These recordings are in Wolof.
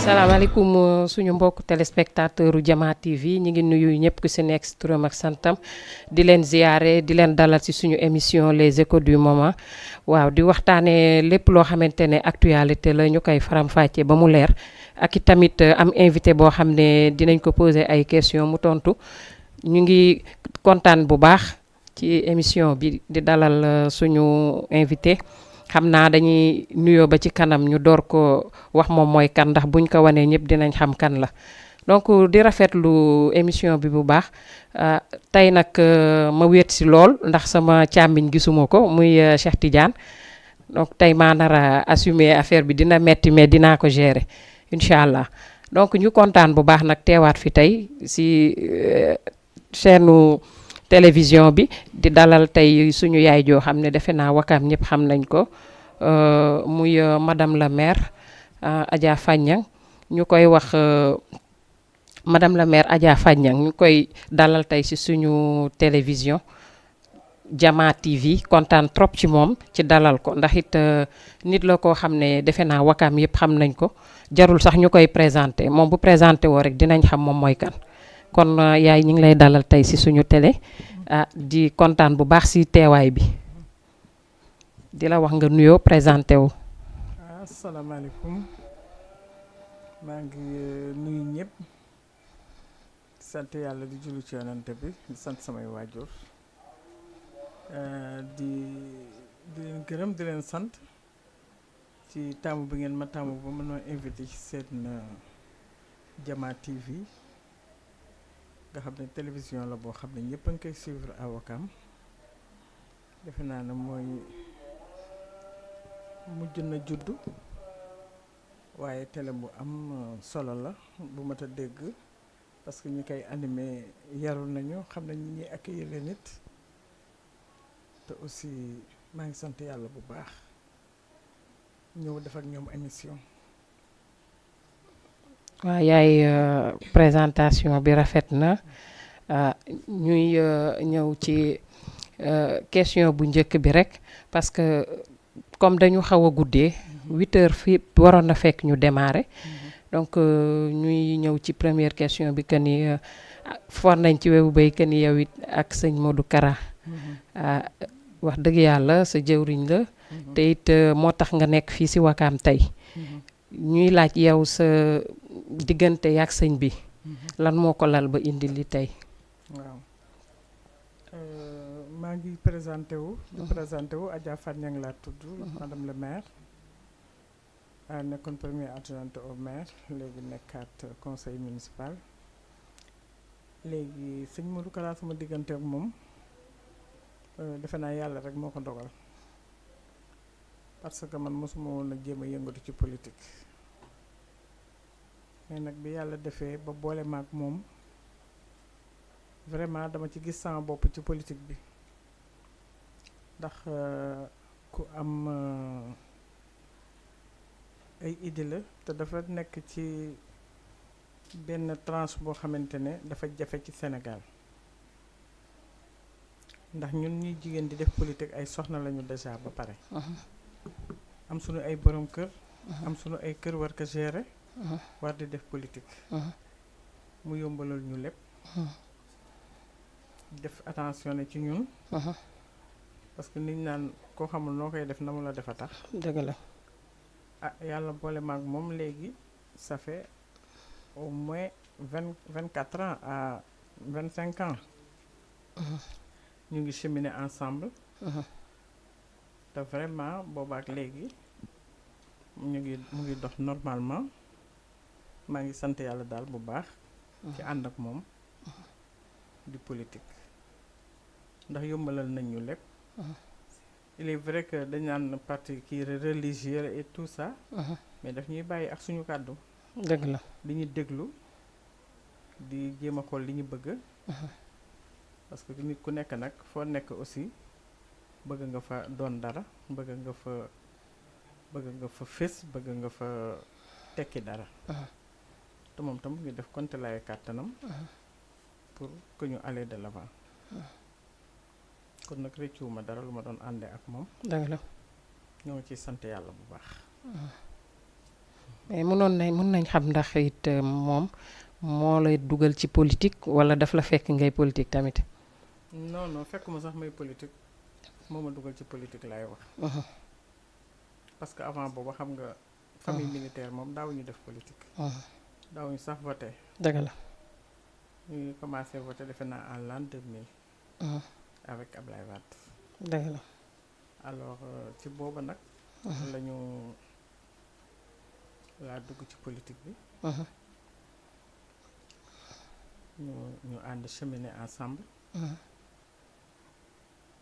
salaamaaleykum suñu mbokk téléspectateur u Jama TV ñi ngi nuyu ñëpp ku si nekk si turam ak santam di leen ziyaare di leen dalal si suñu émission les échos du moment waaw di waxtaanee lépp loo xamante ne actualité la ñu koy faram-fàccee ba mu leer ak i tamit am invité boo xam ne dinañ ko poser ay questions mu tontu ñu ngi kontaan bu baax ci émission bi di dalal suñu invité. xam naa dañuy nuyoo ba ci kanam ñu door ko wax moom mooy kan ndax buñ ko wanee ñëpp dinañ xam kan la donc di rafetlu émission bi bu baax tey nag ma wéet si lool ndax sama càmmiñ gisuma ko muy Cheikh Tidiane donc tey maa nar a assumer affaire bi dina metti mais dinaa ko gérer incha allah donc ñu kontaan bu baax nag teewaat fi tey si chaîne télévision bi di dalal tey suñu yaay joo xam ne defe naa Wakaam ñëpp xam nañ ko muy madame la maire Adja Fagnang ñu koy wax madame la maire Adja Fagnang ñu koy dalal tey ci suñu télévision Jama TV kontaan trop ci moom ci dalal ko ndax it nit la koo xam ne defe naa Wakaam yëpp xam nañ ko jarul sax ñu koy présenté moom bu présenté woo rek dinañ xam moom mooy kan kon yaay ñu ngi lay dalal tey ci suñu télé di kontaan bu baax ci teewaay bi di la wax nga nuyoo présenté wu. asalaamaaleykum maa ngi nuyu ñëpp sant yàlla di jullu ci yonante bi di sant samay waajur di leen gërëm di leen sant ci taamu bi ngeen ma taamu ba mën ma invité ci seen Jama TV. nga xam ne télévision la boo xam ne ñëpp a ngi koy suivre à Ouakam defe naa ne mooy mujj na juddu waaye télé bu am solo la bu mat a dégg parce que ñi koy animé yaru nañu xam nañ ñi ñuy accueillir nit te aussi maa ngi sant yàlla bu baax ñëw def ak ñoom émission. waaw yaay présentation bi rafet na ñuy ñëw ci question bu njëkk bi rek parce que comme dañu xaw a guddee 8h fii waroon na fekk ñu démarrer donc ñuy ñëw ci première question bi que ni for nañ ci wewu bay que ni yow it ak sëñ Modou Kara wax dëgg yàlla sa jëwriñ la te it moo tax nga nekk fii ci Wakaam tey ñuy laaj yow sa diggante yaak sëñ bi lan moo ko lal ba indi li tey. waaw maa ngi présenté wu. Adja Fagnang laa tudd. madame le maire. nekkoon première adjointe au maire léegi nekkaat conseil municipal. léegi sëñ Modou Kara sama diggante ak moom defe naa yàlla rek moo ko dogal parce que man mosuma woon a jéem a yëngatu ci politique. mais nag bi yàlla defee ba boole maag moom vraiment dama ci gis sama bopp ci politique bi ndax ku am ay idée la te dafa nekk ci benn tranche boo xamante ne dafa jafe ci Sénégal ndax ñun ñuy jigéen di def politique ay soxna lañu déjà ba pare am sunu ay borom kër am sunu ay kër war ko gérer war di def politique mu yombalal ñu lépp def attention ci ñun parce que niñ naan koo xamul noo koy def na mu la defa tax dëgg la yàlla boole maag moom léegi ça fait au moins 24 ans à 25 ans ñu ngi cheminer ensemble te vraiment boobaak léegi mu ngi dox normalement maa ngi sant yàlla daal bu baax ci ànd ak moom di politique ndax yombalal nañ ñu lépp il est vrai que dañ naan parti kii religieux et tout ça mais daf ñuy bàyyi ak suñu kàddu dëgg la di ñu déglu di jéem a xool li ñu bëgg parce que nit ku nekk nag foo nekk aussi bëgg nga fa doon dara bëgg nga fa fés bëgg nga fa tekki dara te moom tam ngi def konte lay kàttanam pour que ñu aller de l'avant kon nag rëccuwuma dara lu ma doon àndee ak moom dëgg la ñoo ngi ciy sant yàlla bu baax mais mën nañ xam ndax it moom moo lay dugal ci politique wala daf la fekk ngay politique tamit. non non fekkuma sax may politique moo ma dugal ci politique laay wax. parce que avant booba xam nga. famille militaire moom daawuñu def politique. daawuñu sax voté. dëgg la. ñu ngi commencé voté defe naa en l'an 2000. avec Ablaye Wade. dëgg la. alors ci booba nag. laa dugg ci politique bi. ñu ànd cheminer ensemble.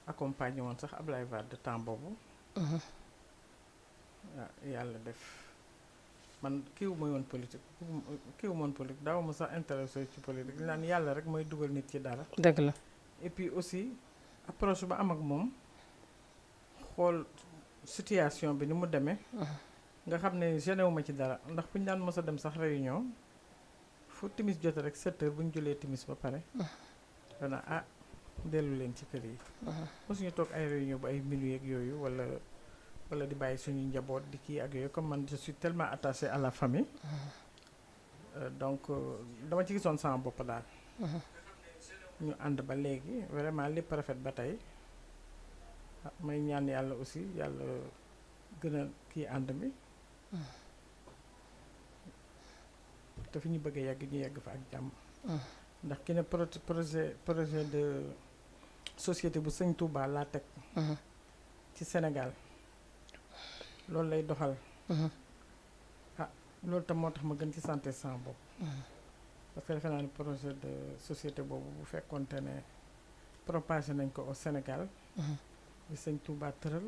accompagné woon sax Ablaye Wade de temps boobu. yàlla def man kiiwu ma yoon politique daaw ma sax intéressé ci politique naan yàlla rek mooy dugal nit ci dara. dëgg la. et puis aussi approche ba am ak moom xool situation bi ni mu demee. nga xam ne gêné wu ma ci dara ndax fu ñu daan mos a dem sax réunion fu timis jot rek 7 heures bu ñu julee timis ba pare. dana dellu leen ci kër yi. mosuñu toog ay réunion bu ay minuit ak yooyu wala di bàyyi suñu njaboot di kii ak yooyu comme man je suis tellement attaché à la famille. donc dama ci gisoon sama bopp daal. ñu ànd ba léegi vraiment lépp rafet ba tey may ñaan yàlla aussi yàlla gën a kii ànd bi. te fi ñu bëgg a yegg ñu yegg fa ak jàmm. ndax ki ne projet de société bu Sëñ Touba laa teg. ci Sénégal loolu lay doxal. loolu tam moo tax ma gën ci santé sama bopp. parce que defe naa ne projet de société boobu bu fekkonte ne propagé nañ ko au Sénégal. bi Sëñ Touba tëral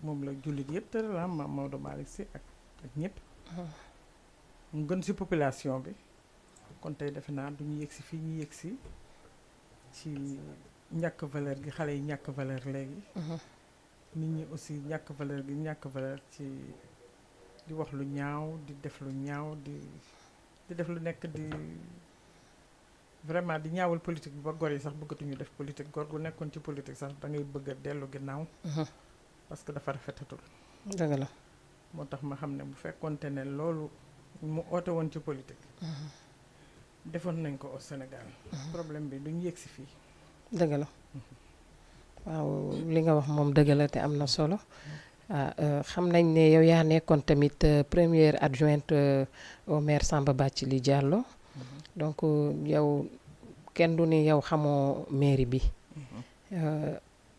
moom la jullit yëpp tëral Maodo Malick Sy ak ñëpp. mu gën ci population bi. kon tey defe naa du ñu yëgsi fii ñu yëgsi ci ñàkk valeur gi xale yi ñàkk valeur léegi. nit ñi aussi ñàkk valeur gi ñàkk valeur ci di wax lu ñaaw di def lu ñaaw di def lu nekk di vraiment di ñaawal politique bi ba gor yi sax bëggatuñu def politique gor gu nekkoon ci politique sax da ngay bëgg a dellu ginnaaw. parce que dafa rafetatul. dëgg la. moo tax ma xam ne bu fekkonte ne loolu mu oote woon ci politique. defoon nañ ko au Sénégal. problème bi duñ yegg si fii. dëgg la. waaw li nga wax moom dëgg la te am na solo. xam nañ ne yow yaa nekkoon tamit première adjointe au maire Samba Bathily Diallo. donc yow kenn du ni yow xamoo mairie bi.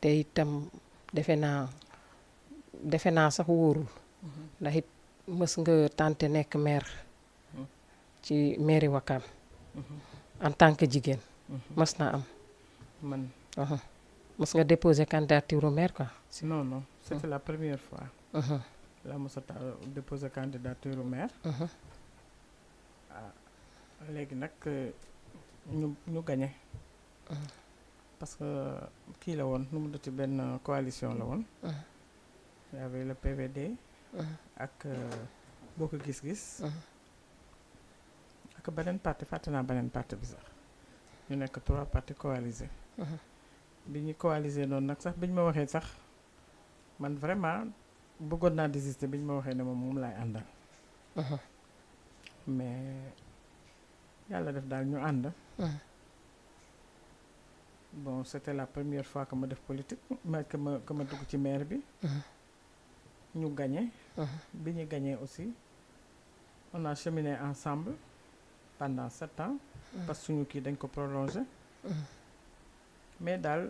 te itam defe naa sax wóorul. ndax it mës nga tenter nekk maire. ci mairie Ouakam. en tant que jigéen. mës na am. man. mës nga déposer candidature au maire quoi. non non c'était la première fois. la mos a déposer candidature au maire. léegi nag ñu gagné. parce que kii la woon nu mu dati benn coalition la woon. y avait le PVD. ak Bokk Gis Gis. ak beneen parti fàtte naa beneen parti bi sax ñu nekk 3 partis coalisés. bi ñu coalisé noonu nag sax bi ñu ma waxee sax man vraiment bëggoon naa désister bi ñu ma waxee ne moom laay àndal. mais yàlla def daal ñu ànd. bon c'était la première fois que ma def politique que ma dugg ci maire bi. ñu gagné. bi ñu gagné aussi on a cheminé ensemble pendant 7 ans. parce que suñu kii dañ ko prolongé. mais daal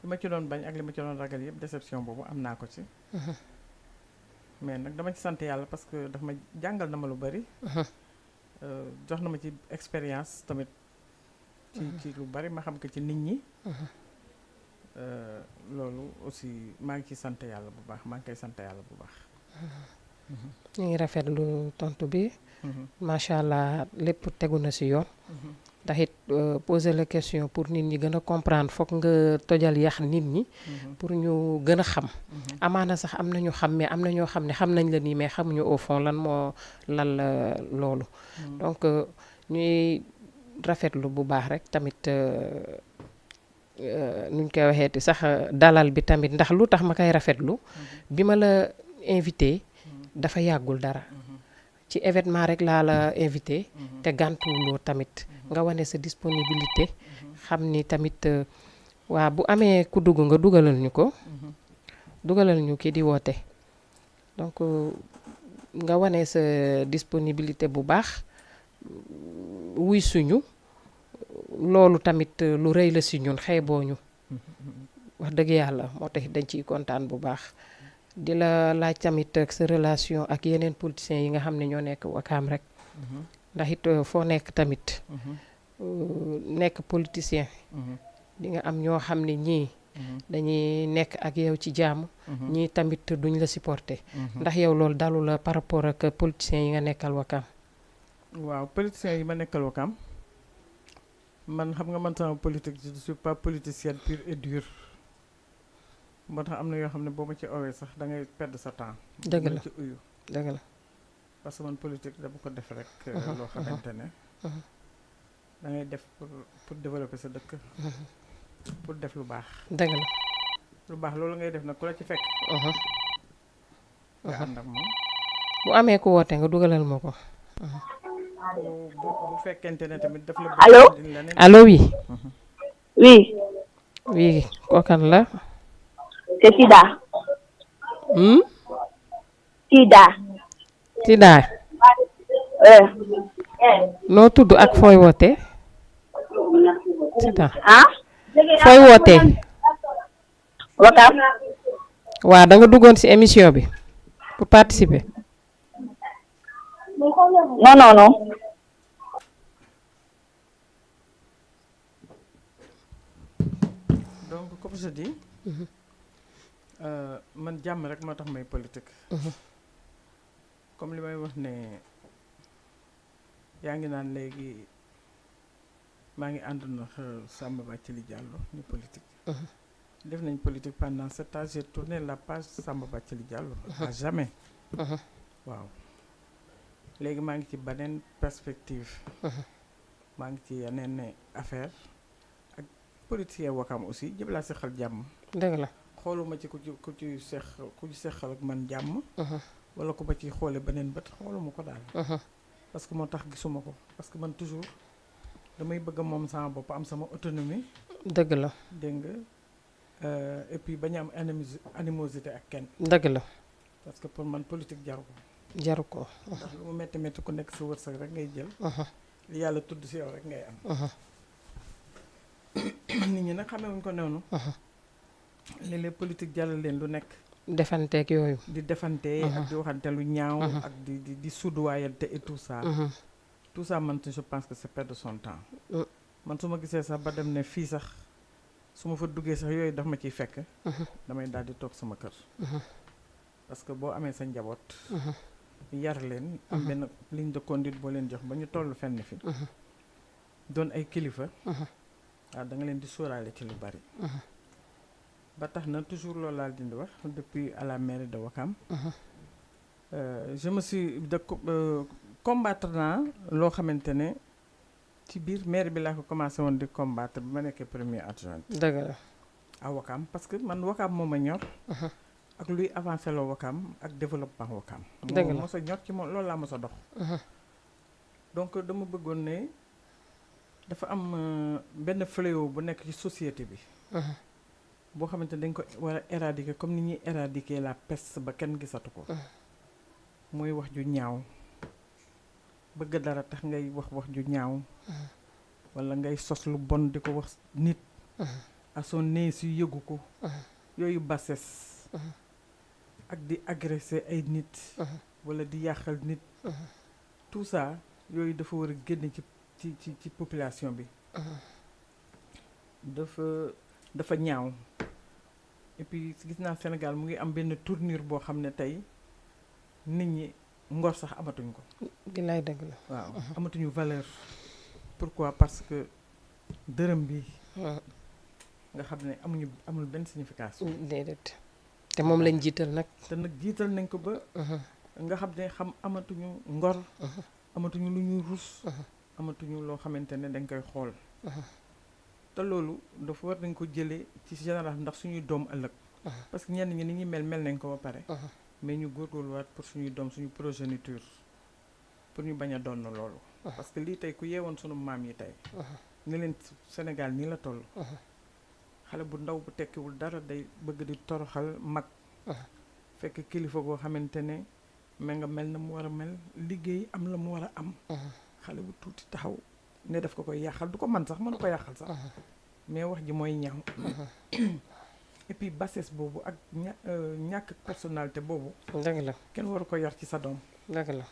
li ma ci doon bañ ak li ma ci doon ragal yëpp déception boobu am naa ko ci. mais nag dama ci sant yàlla parce que daf ma jàngal na ma lu bari. jox na ma ci expérience tamit. ci lu bari ma xam ko ci nit ñi. loolu aussi maa ngi ciy sant yàlla bu baax maa ngi koy sant yàlla bu baax. ñu ngi rafetlu tontu bi. macha allah lépp tegu na ci yoon. ndax it poser la question pour nit ñi gën a comprendre foog nga tojal yax nit ñi. pour ñu gën a xam. amaana sax am na ñu xam mais am na ñoo xam ne xam nañ la nii mais xamuñu au fond lan moo lan la loolu. donc ñuy rafetlu bu baax rek tamit nuñ koy waxeeti sax dalal bi tamit ndax lu tax ma koy rafetlu. bi ma la invité. dafa yàggul dara ci événement rek laa la invité te gàntuwuloo tamit nga wane sa disponibilité xam ni tamit waa bu amee ku dugg nga dugalal ñu ko dugalal ñu ki di woote donc nga wane sa disponibilité bu baax wuy suñu loolu tamit lu rëy la si ñun xeeboo ñu wax dëgg yàlla moo tax dañ ciy kontaan bu baax di la laaj tamit ak sa relation ak yeneen politiciens yi nga xam ne ñoo nekk Wakaam rek ndax it foo nekk tamit nekk politicien di nga am ñoo xam ne ñii dañuy nekk ak yow ci jàmm ñii tamit duñ la supporter ndax yow loolu dalu la par rapport ak politiciens yi nga nekkal Wakaam waaw politiciens yi ma nekkal Wakaam man xam nga man sama politique je ne suis pas politicienne pure et dure moo tax am na yoo xam ne boo ma ci owee sax da ngay perdre sa temps dëgg la ci uyu dëgg la parce que man politique dama ko def rek loo xamante ne da ngay def pour développer sa dëkk pour def lu baax dëgg la lu baax loolu ngay def nag ku la ci fekk nga ànd ak moom bu amee ku woote nga dugalal ma ko bu fekkente ne tamit daf la Allô? allo oui Oui, oui kookan la c'est Tida. Tida. Tida noo tudd ak fooy woote Tida Ah? fooy wootee Wakaam. waa da nga duggoon ci émission bi pour participer Non, non, non. donc comme je dis man jàmm rek moo tax may politique comme li may wax ne yaa ngi naan léegi maa ngi ànd na Samba Bathily Diallo ñu politique def nañ politique pendant 7 ans j'ai tourné la page Samba Bathily Diallo à jamais waaw léegi maa ngi ci beneen perspective maa ngi ci yeneen affaire ak politicien Wakaam aussi ñëpp laa seqal jàmm dëgg la xooluma ci ku ci seqal ak man jàmm wala ku ma ci xoole beneen bët xooluma ko daal parce que moo tax gisuma ko parce que man toujours damay bëgg moom sama bopp am sama autonomie dëgg la dégg nga et puis bañ a am animosité ak kenn dëgg la parce que pour man politique jaru ko jaru ko ndax lu mu métti métti ku nekk sa wërsëg rek ngay jël li yàlla tudd si yow rek ngay am nit ñi nag xamewuñ ko noonu léeg-léeg politique jaral leen lu nekk defanteeg yooyu di defante ak di waxante lu ñaaw ak di soudoyante et tout ça tout ça man je pense que c'est perdre son temps man su ma gisee sax ba dem ne fii sax su ma fa duggee sax yooyu daf ma ciy fekk damay daal di toog sama kër parce que boo amee sa njaboot yar leen am benn ligne de conduite boo leen jox ba ñu toll fenn fi doon ay kilifa waaw da nga leen di sóoraale ci lu bari ba tax na toujours loolu laal dindi wax depuis à la mairie de Wakaam je me suis combattre naa loo xamante ne ci biir mairie bi laa ko commencé woon di combattre bi ma nekkee premier adjoint dëgg la à Wakaam parce que man Wakaam moo ma ñor ak luy avancé loo Wakaam ak développement Wakaam dëgg la moo mos a ñor ci moom loolu laa mos a dox donc dama bëggoon ne dafa am benn fléau bu nekk ci société bi boo xamante ne dañ ko war a éradiquer comme ni ñuy éradiquer la peste ba kenn gisatu ko mooy wax ju ñaaw bëgg dara tax ngay wax ju ñaaw walla ngay sos lu bon di ko wax nit à son insu yëgu ko yooyu bassesse ak di agresser ay nit walla di yàqal nit tout ça yooyu dafa war a génn ci population bi dafa ñaaw et puis gis naa Sénégal mu ngi am benn tournure boo xam ne tey nit ñi ngor sax amatuñ ko gilaay dëgg la waaw amatuñu valeur pourquoi parce que dërëm bi nga xam ne amul benn signification déedéet te moom lañ jiital nag te nag jiital nañ ko ba nga xam ne amatuñu ngor amatuñu lu ñuy rus amatuñu loo xamante ne dañ koy xool te loolu dafa war nañ ko jëlee ci général ndax suñuy doom ëllëg parce que ñenn ñi ni ñuy mel nañ ko ba pare mais ñu góorgóorluwaat pour suñuy doom suñu progéniture pour ñu bañ a doon loolu. parce que lii tey ku yeewoon sunu maam yi tey. ni leen Sénégal nii la toll. xale bu ndaw bu tekkiwul dara day bëgg di toroxal mag. fekk kilifa goo xamante ne nga mel na mu war a mel liggéey am la mu war a am. xale bu tuuti taxaw ne daf ko koy yàqal du ko man sax mënu ko yàqal sax. mais wax ji mooy ñaaw. et puis bassesse boobu ak ñàkk personnalité boobu. dëgg la kenn waru ko yar ci sa doom. dëgg la.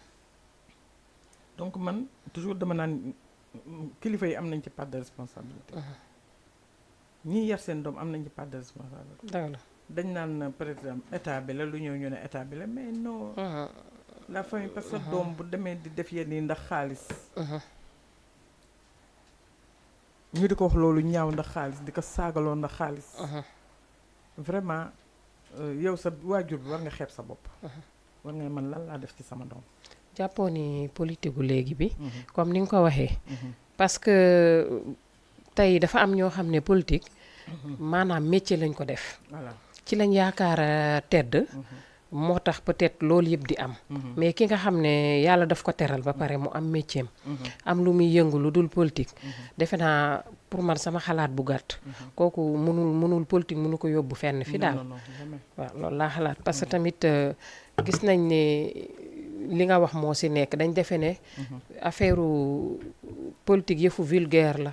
donc man toujours dama naan kilifa yi am nañ ci part de responsabilité. ñii yar seen doom am nañ ci part de responsabilité. dëgg la. dañ naan par exemple état bi la lu ñëw ñu ne état bi la mais non. la famille parce que doom bu demee di def yenn yi ndax xaalis. ñu di ko wax loolu ñaaw ndax xaalis di ko saagaloo ndax xaalis. vraiment yow sa waajur bi war nga xeeb sa bopp. war nga man lan laa def ci sama doom. jàppoo ni politique gu léegi bi. comme ni nga ko waxee. parce que tey dafa am ñoo xam ne politique. maanaam métier lañ ko def. voilà ci lañ yaakaar tedd. moo tax peut-être loolu yëpp di am. mais ki nga xam ne yàlla daf ko teral ba pare mu am métier am lu muy yëngu lu dul politique. defe naa pour man sama xalaat bu gàtt. kooku mënul politique mënu ko yóbbu fenn fi daal. waaw loolu laa xalaat parce que tamit gis nañ ne li nga wax moo si nekk dañ defe ne. affaire politique yëfu vulgaire la.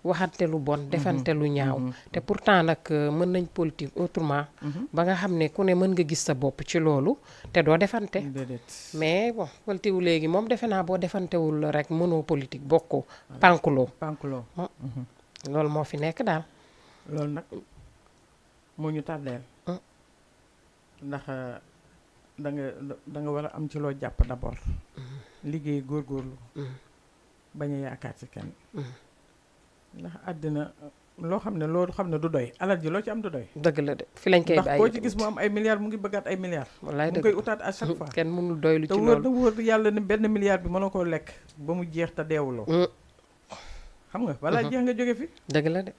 waxante lu bon defante lu ñaaw. te pourtant nag mën nañ politique autrement. ba nga xam ne ku ne mën nga gis sa bopp ci loolu te doo defante. mais bon politique wu léegi moom defe naa boo defantewul rek mënoo politique bokkoo. pankuloo loolu moo fi nekk daal. loolu nag moo ñu tàddeel. ndax da nga war a am ci loo jàpp d'abord. liggéey góorgóorlu. bañ a yaakaar ci kenn. ndax àddina loo xam ne du doy alal ji loo ci am du doy. dëgg la de fi lañ koy bàyyi ndax koo ci gis mu am ay milliards mu ngi bëggaat ay milliards. wallaay mu koy utaat à chaque fois. kenn mënul doylu ci loolu te wóor yàlla ne benn milliard bi mënoo koo lekk ba mu jeex te deewuloo. xam nga balaa jeex nga jóge fi. dëgg la de.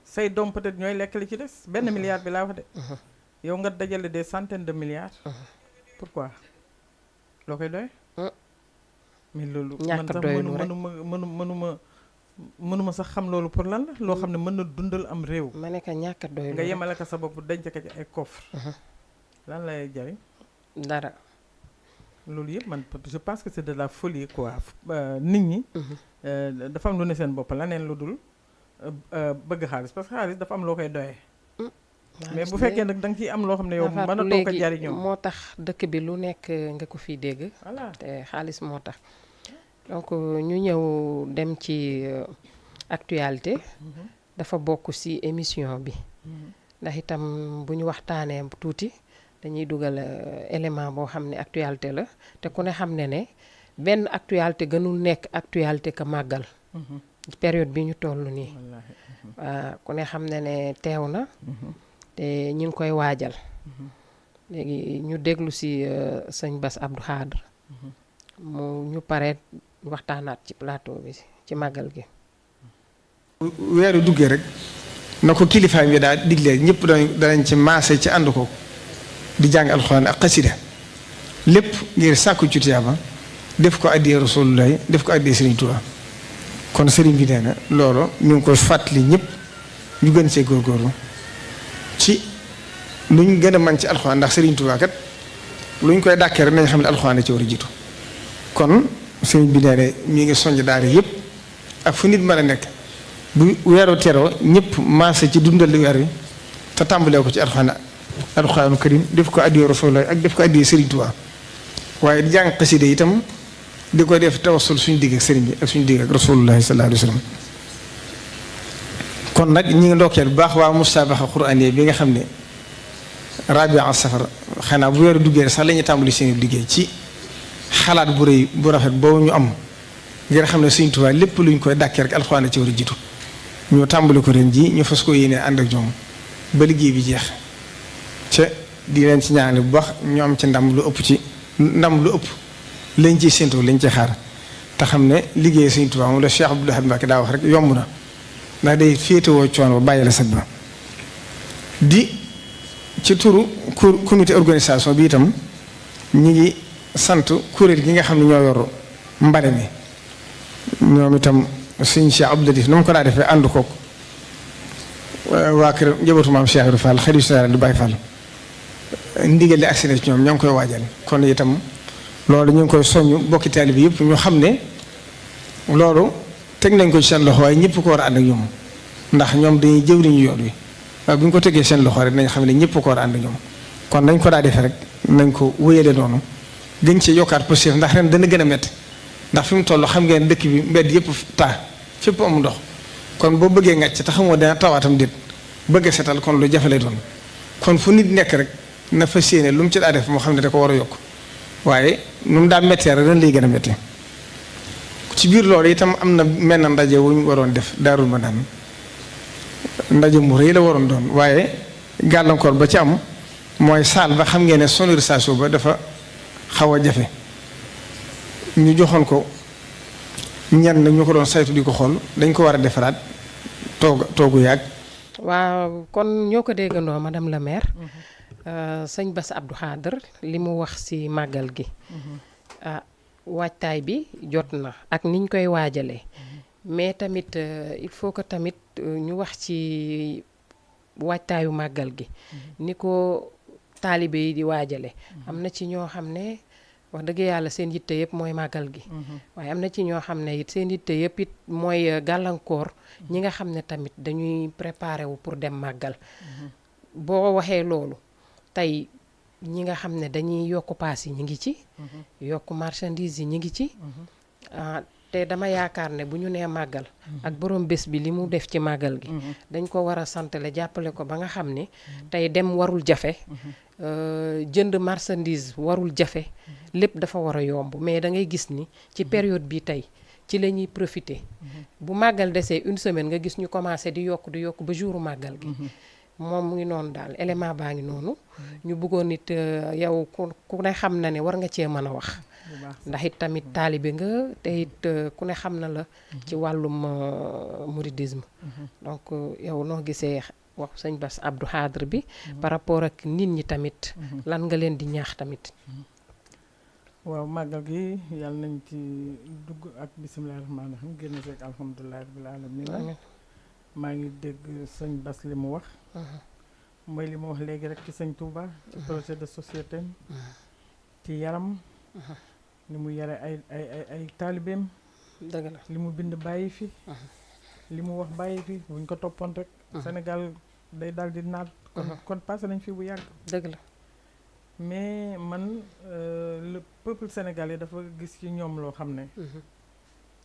say doom peut-être ñooy lekk li ci des benn milliard bi laa wax de. yow nga dajale des centaines de milliards. pourquoi loo koy doy. mais loolu man sax mënuma sax xam loolu pour lan la loo xam ne mën na dundal am réew. ma ne ka ñàkk a doy nga yemale ko sa bopp denc ko ci ay coffre. lan lay jariñ. dara. loolu yëpp man je pense que c'est de la folie quoi nit ñi. dafa am lu ne seen bopp leneen lu dul bëgg xaalis parce que xaalis dafa am loo koy doyee. mais bu fekkee nag da nga ciy am loo xam ne yow mën a toog ko jariñoo moo tax dëkk bi lu nekk nga ko fiy dégg. voilà te xaalis moo tax. donc ñu ñëw dem ci actualité. dafa bokk ci émission bi. ndax itam bu ñu waxtaanee tuuti dañuy dugal élément boo xam ne actualité la te ku ne xam ne benn actualité gënul nekk actualité ka màggal. période bi ñu toll nii. ku ne xam ne teew na. te ñu ngi koy waajal. léegi ñu déglu ci sëñ Bass Abdou Khadre. mu ñu pare waxtaanaat ci plateau bi ci màggal gi. weeru duggee rek na ko kilifaam yi daal diglee ñëpp danañ ci maase ci ànd ko di jàng alxuraan ak xasida lépp ngir sàkku ci tiyaaba def ko addiyee Rasulullah def ko addiyee Serigne Touba kon Serigne bi nee na loolu ñu ngi koy fàttali ñëpp ñu gën see góorgóorlu ci luñ gën a man ci alxuraan ndax Serigne Touba kat luñ koy dàkkee rek nañ xam ne alxuraan da ci war a jiitu kon Serigne bi nee na mi ngi sonj daara yëpp ak fu nit mën a nekk bu weeru teroo ñëpp maase ci dundal li weer wi te tàmbalee ko ci alxuraanu karim def ko addiyee Rasulullah ak def ko addiyee Serigne Touba waaye di jàng xasida itam di ko def tawassul suñu digg ak Serigne bi ak suñu digg ak Rasulullah sallallahu alayhi wa sallam kon nag ñi ngi ndokkeel bu baax waa musaabaxa quraaniyya bi nga xam ne Rabia Safar xanaa bu weeru duggee sax la ñuy tàmbali seen liggéey ci xalaat bu rëy bu rafet boobu ñu am ngir xam ne Serigne Touba lépp luñ koy dàkkee rek alxuraan ci war a jiitu ñu tàmbali ko ren ji ñu fas ko yéene ànd ak ñoom ba liggéey bi jeex ca di leen ci ñaanal bu baax ñu am ci ndam lu ëpp lañ ciy séntu lañ ci xaar te xam ne liggéey Serigne Touba moom la Cheikh Abdoul Ahad Mbacké daa wax rek yomb na ndax day féetewoo coono ba bàyyi la sag ba di ci turu comité organisation bi itam ñi ngi sant kuréel gi nga xam ne ñoo yor mbare mi ñoom itam sëñ Cheikh Abdou Latif nu mu ko daa defee ànd koog waa kër njabootu maam Cheikh Ibra Fall xalifa général di Baye Fall ndigal li agsi na ci ñoom ñoo ngi koy waajal kon itam loolu ñu ngi koy soññ bokki taalibe bi yëpp ñu xam ne loolu teg nañ ko ci seen loxo waaye ñëpp ko war a ànd ak ñoom ndax ñoom dañuy jëwriñu yoon wi waaye bu ñu ko tegee seen loxo rek nañ xam ne ñëpp ko war a ànd ak ñoom kon nañ ko daa defee rek nañ ko wéyale noonu gën ci yokkaat positif ndax ren dana gën a métti ndax fi mu toll xam ngeen dëkk bi mbedd yëpp taa fépp am ndox kon boo bëggee ngàcc te xamoo dana tawaatam déet bëgg setal kon lu jafe lay doon kon fu nit nekk rek na fas yéene lu mu ci daa def moo xam ne da ko war a yokk waaye nu mu daa méttee rek ren lay gën a métti ci biir loolu itam am na mel na ndaje wu ñu waroon def Daarul Manaan ndaje mu rëy la waroon doon waaye gàllankoor ba ci am mooy saal ba xam ngeen ne sonorisation ba dafa xaw a jafe ñu joxoon ko ñenn ñu ko doon saytu di ko xool dañ ko war a defaraat toogu yàgg. waaw kon ñoo ko déggandoo madame la maire. sëñ Bass Abdou Khadre li mu wax ci màggal gi. waajtaay bi jot na ak niñ koy waajalee. mais tamit il faut que tamit ñu wax ci waajtaayu màggal gi. ni ko taalibe yi di waajale am na ci ñoo xam ne wax dëgg yàlla seen yitte yëpp mooy màggal gi. waaye am na ci ñoo xam ne it seen yitte yëpp it mooy gàllankoor ñi nga xam ne tamit dañuy préparer wu pour dem màggal. boo waxee loolu tey ñi nga xam ne dañuy yokk paas yi ñi ngi ci. yokk marchandise yi ñi ngi ci. te dama yaakaar ne bu ñu nee màggal. ak borom bés bi li mu def ci màggal gi. dañ ko war a santale jàppale ko ba nga xam ne tey dem warul jafe. jënd marchandise warul jafe. lépp dafa war a yomb mais da ngay gis ni ci période bi tey ci la ñuy profiter. bu màggal desee une semaine nga gis ñu commencé di yokk ba jouru màggal gi. moom mu ngi noonu daal élément baa ngi noonu. ñu bëggoon nit yow ku ne xam na ne war nga cee mën a wax. ndax it tamit taalibe nga te it ku ne xam na la. ci wàllum mouridisme. donc yow noo gisee wax sëñ Bass Abdou Khadre bi. par rapport ak nit ñi tamit. lan nga leen di ñaax tamit. waaw màggal gi yàlla nañ ci dugg ak bisimilah rahmaani rahiim génn seeg alhamdulilah rabbil alamin maa ngi dégg sëñ Bass li mu wax. mooy li mu wax léegi rek ci sëñ Touba. ci projet de société ci yaram. ni mu yare ay taalibeem. dëgg la li mu bind bàyyi fi. li mu wax bàyyi fi buñ ko toppoon rek. Sénégal day daal di naat. kon passé nañ fi bu yàgg. dëgg la mais man le peuple sénégalais dafa gis ci ñoom loo xam ne.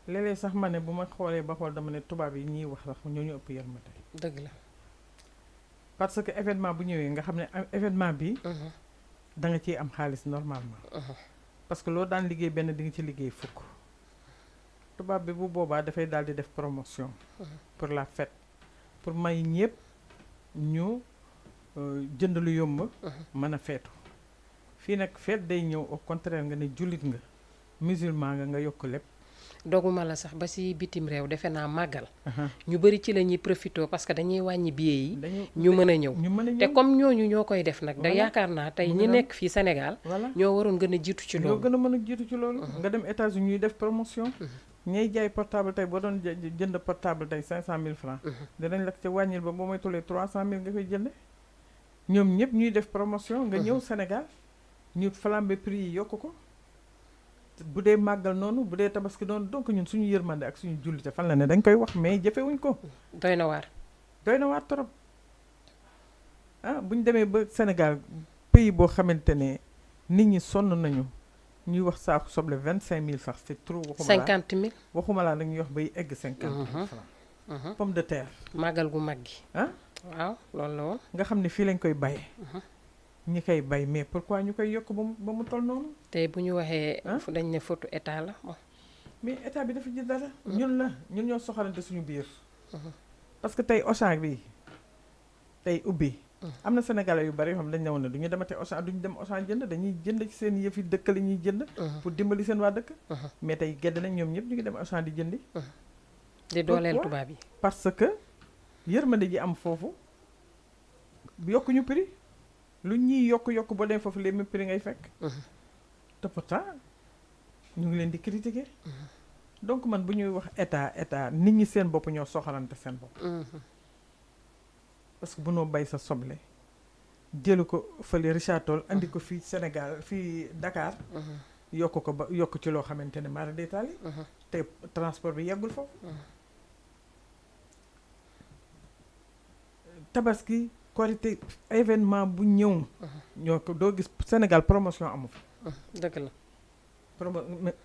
léeg-léeg sax ma ne bu ma xoolee ba xool dama ne tubaab yi ñuy wax sax ñoo ñu ëpp yërmande. dëgg la parce que événement bu ñëwee nga xam ne événement bi. da nga ciy am xaalis normalement. parce que loo daan liggéey benn di nga ci liggéey fukk. tubaab bi bu boobaa dafay daal di def promotion. pour la fête pour may ñëpp ñu jënd lu yomb. mën a feetu. fii nag fête day ñëw au contraire nga ne jullit nga musulman nga yokk lépp. doguma la sax ba ci bitim réew defe naa màggal. ñu bëri ci la ñuy profité parce que dañuy wàññi billet yi. ñu mën a ñëw te comme ñooñu ñoo koy def nag. da yaakaar naa tey ñi nekk fii Sénégal. ñoo waroon gën a jiitu ci loolu. ñoo gën a mën a jiitu ci loolu. nga dem États-Unis ñuy def promotion. ñay jaay portable tey boo doon jënd portable tey 500 000 francs. dinañ la ca wàññil ba boo may tulee 300 000 nga koy jënde ñoom ñëpp ñuy def promotion. nga ñëw Sénégal ñu flambé prix yi yokk ko. bu dee màggal noonu bu dee tabaski noonu donc ñun suñu yërmande ak suñu jullite fan la ne dañ koy wax mais jëfewuñ ko. doy na waar. doy na waar trop bu ñu demee ba Sénégal pays boo xamante ne nit ñi sonn nañu ñuy wax saako soble 25000 sax c'est trop. waxuma laa 50000. waxuma laa dañuy wax bay egg 50000 francs. pomme de terre. màggal gu mag gi. waaw loolu la woon. nga xam ne fii lañ koy bayee. ñi koy bay mais pourquoi ñu koy yokk ba mu toll noonu. tey bu ñu waxee. dañ ne photo état la. mais état bi dafa ji dara. ñun ñoo soxalante suñu biir. parce que tey Auchan bi tey ubbi. am na sénégalais yu bari yoo xam dañ ne woon ne du ñu demate Auchan duñu dem Auchan jënd dañuy jënd ci seen yëf yi dëkk la ñuy jënd. pour dimbali seen waa dëkk. mais tey gedd nañ ñoom ñëpp ñu ngi dem Auchan di jëndi. di dooleel tubaab yi. parce que yërmande ji am foofu yokkuñu prix. lu ñuy yokk boo dem foofu les mêmes prix ngay fekk. te pourtant ñu ngi leen di critiquer. donc man bu ñuy wax état nit ñi seen bopp ñoo soxalante seen bopp. parce que bu noo bay sa soble jëlu ko fële Richard Toll andi ko fii Sénégal fii Dakar. yokk ko ba yokk ci loo xamante ne mara détaillé. te transport bi yeggul foofu. tabaski korité événement bu ñëw. ñoo ko doo gis Sénégal promotion amu fi. dëgg la.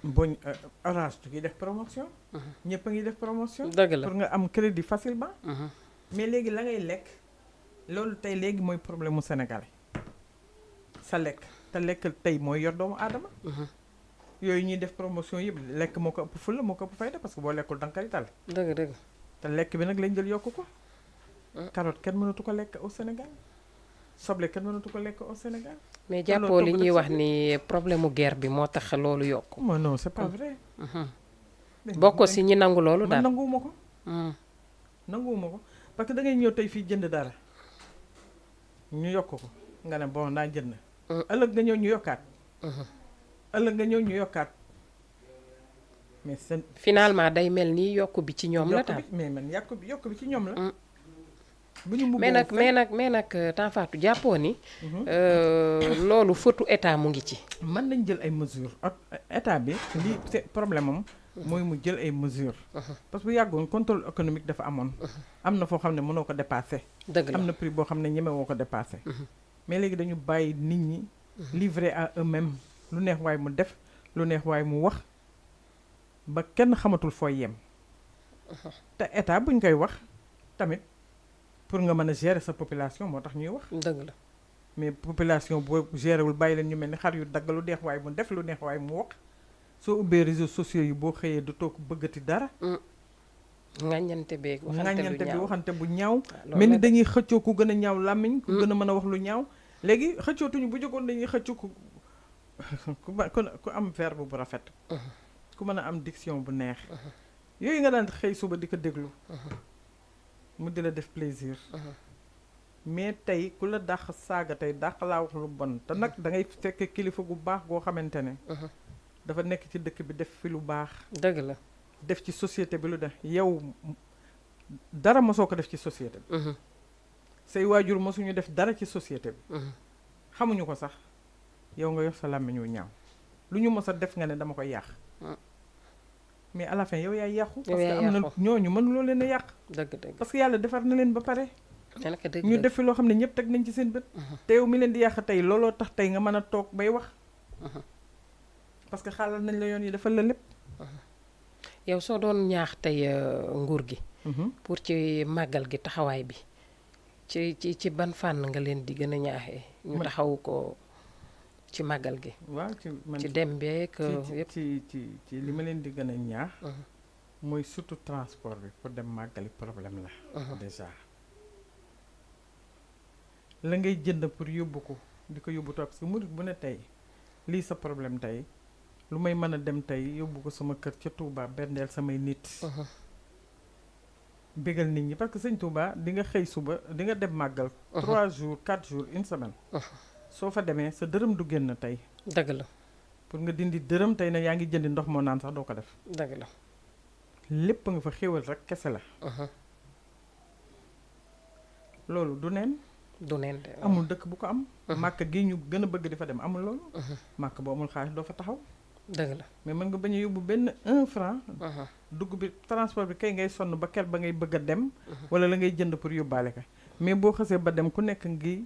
boñ Orange tu ngi def promotion. ñëpp a ngi def promotion. dëgg la pour nga am crédit facilement. mais léegi la ngay lekk loolu tey léegi mooy problème mu Sénégalais sa lekk te lekk tey mooy yor doomu aadama. yooyu ñuy def promotion yëpp lekk moo ko ëpp fulla moo ko ëpp fayda parce que boo lekkul danga koy tal. dëgg. te lekk bi nag lañ jël yokk ko. carotte kenn mënatu ko lekk au Sénégal soble kenn mënatu ko lekk au Sénégal. mais jàppoo li ñuy wax ni problème mu guerre bi moo tax loolu yokk. non c'est pas vrai. bokk si ñi nangu loolu daal man nanguwuma ko. nanguwuma ko parce que da ngay ñëw tey fii jënd dara ñu yokk ko nga ne bon naa jënd. ëllëg nga ñëw ñu yokkaat. ëllëg nga ñëw ñu yokkaat. mais seen. finalement day mel ni yokk bi ci ñoom la daal. mais man yokk bi ci ñoom la. bu ñu mais nag temps Fatou jàppoo ni. loolu fautu état mu ngi ci. mën nañ jël ay mesures ak état bi lii c'est problème am. mooy mu jël ay mesures. parce que bu yàggoon contrôle économique dafa amoon. am na foo xam ne mënoo ko dépasser. dëgg la am na prix boo xam ne ñemewoo ko dépasser. mais léegi dañu bàyyi nit ñi. livré à eux-mêmes lu neex waay mu def lu neex waay mu wax ba kenn xamatul fooy yem. te état buñ koy wax tamit. pour nga mën a gérer sa population moo tax ñuy wax. dëgg la mais population boo géré wul bàyyi leen ñu mel ni xar yu dagg lu neex waaye mu def lu neex waaye mu wax soo ubbee réseaux sociaux yi boo xëyee du toog bëggati dara. ŋàññante beeg waxante bu ñaaw. mel ni dañuy xëccoo ku gën a ñaaw làmmiñ. ku gën a mën a wax lu ñaaw. léegi xëccootuñu bu jógoon dañuy xëccoo ku am verbe bu rafet. ku mën a am diction bu neex. yooyu nga daan xëy suba di ko déglu. mu di la def plaisir. mais tey ku la dàq saaga tey dàq laa wax lu bon te nag da ngay fekk kilifa gu baax goo xamante ne. dafa nekk ci dëkk bi def fi lu baax. dëgg la def ci société bi lu def yow dara mosoo ko def ci société bi. say waajur mosuñu def dara ci société bi. xamuñu ko sax yow nga yor sa làmmiñ wu ñaaw lu ñu mos a def nga ne dama koy yàq. mais à la fin yow yaay yàqu. parce que am na ñooñu mënuloo leen a yàq. dëgg parce que yàlla defar na leen ba pare. ñu def fi loo xam ne ñëpp teg nañ ci seen bët. te yow mi leen di yàq tey looloo tax tey nga mën a toog bay wax. parce que xaalal nañ la yoon yi defal la lépp. yow soo doon ñaax tey nguur gi. pour ci màggal gi taxawaay bi. ci ban fànn nga leen di gën a ñaaxee. ñu taxaw ko ci màggal gi. waaw ci dem beek yëpp ci li ma leen di gën a ñaax. mooy surtout transport bi pour dem màggali problème la. déjà la ngay jënd pour yóbbu ko di ko yóbbu toog parce que murit bu ne tey lii sa problème tey lu may mën a dem tey yóbbu ko sama kër ca Touba bendeel samay nit. bégal nit ñi parce que sëñ Touba di nga xëy suba di nga dem màggal. 3 jours 4 jours une semaine. soo fa demee sa dërëm du génn tey. dëgg la pour nga dindi dërëm tey ne yaa ngi jëndi ndox moo naan sax doo ko def. dëgg la lépp nga fa xéwal rek kese la. loolu du neen. du neen de amul dëkk bu ko am. màkk gi ñu gën a bëgg di fa dem amul loolu. màkk boo amul xaalis doo fa taxaw. dëgg la mais mën nga bañ a yóbbu benn 1 franc. dugg bi transport bi kay ngay sonn ba ker ba ngay bëgg a dem. wala la ngay jënd pour yóbbaale ka mais boo xasee ba dem ku nekk ngi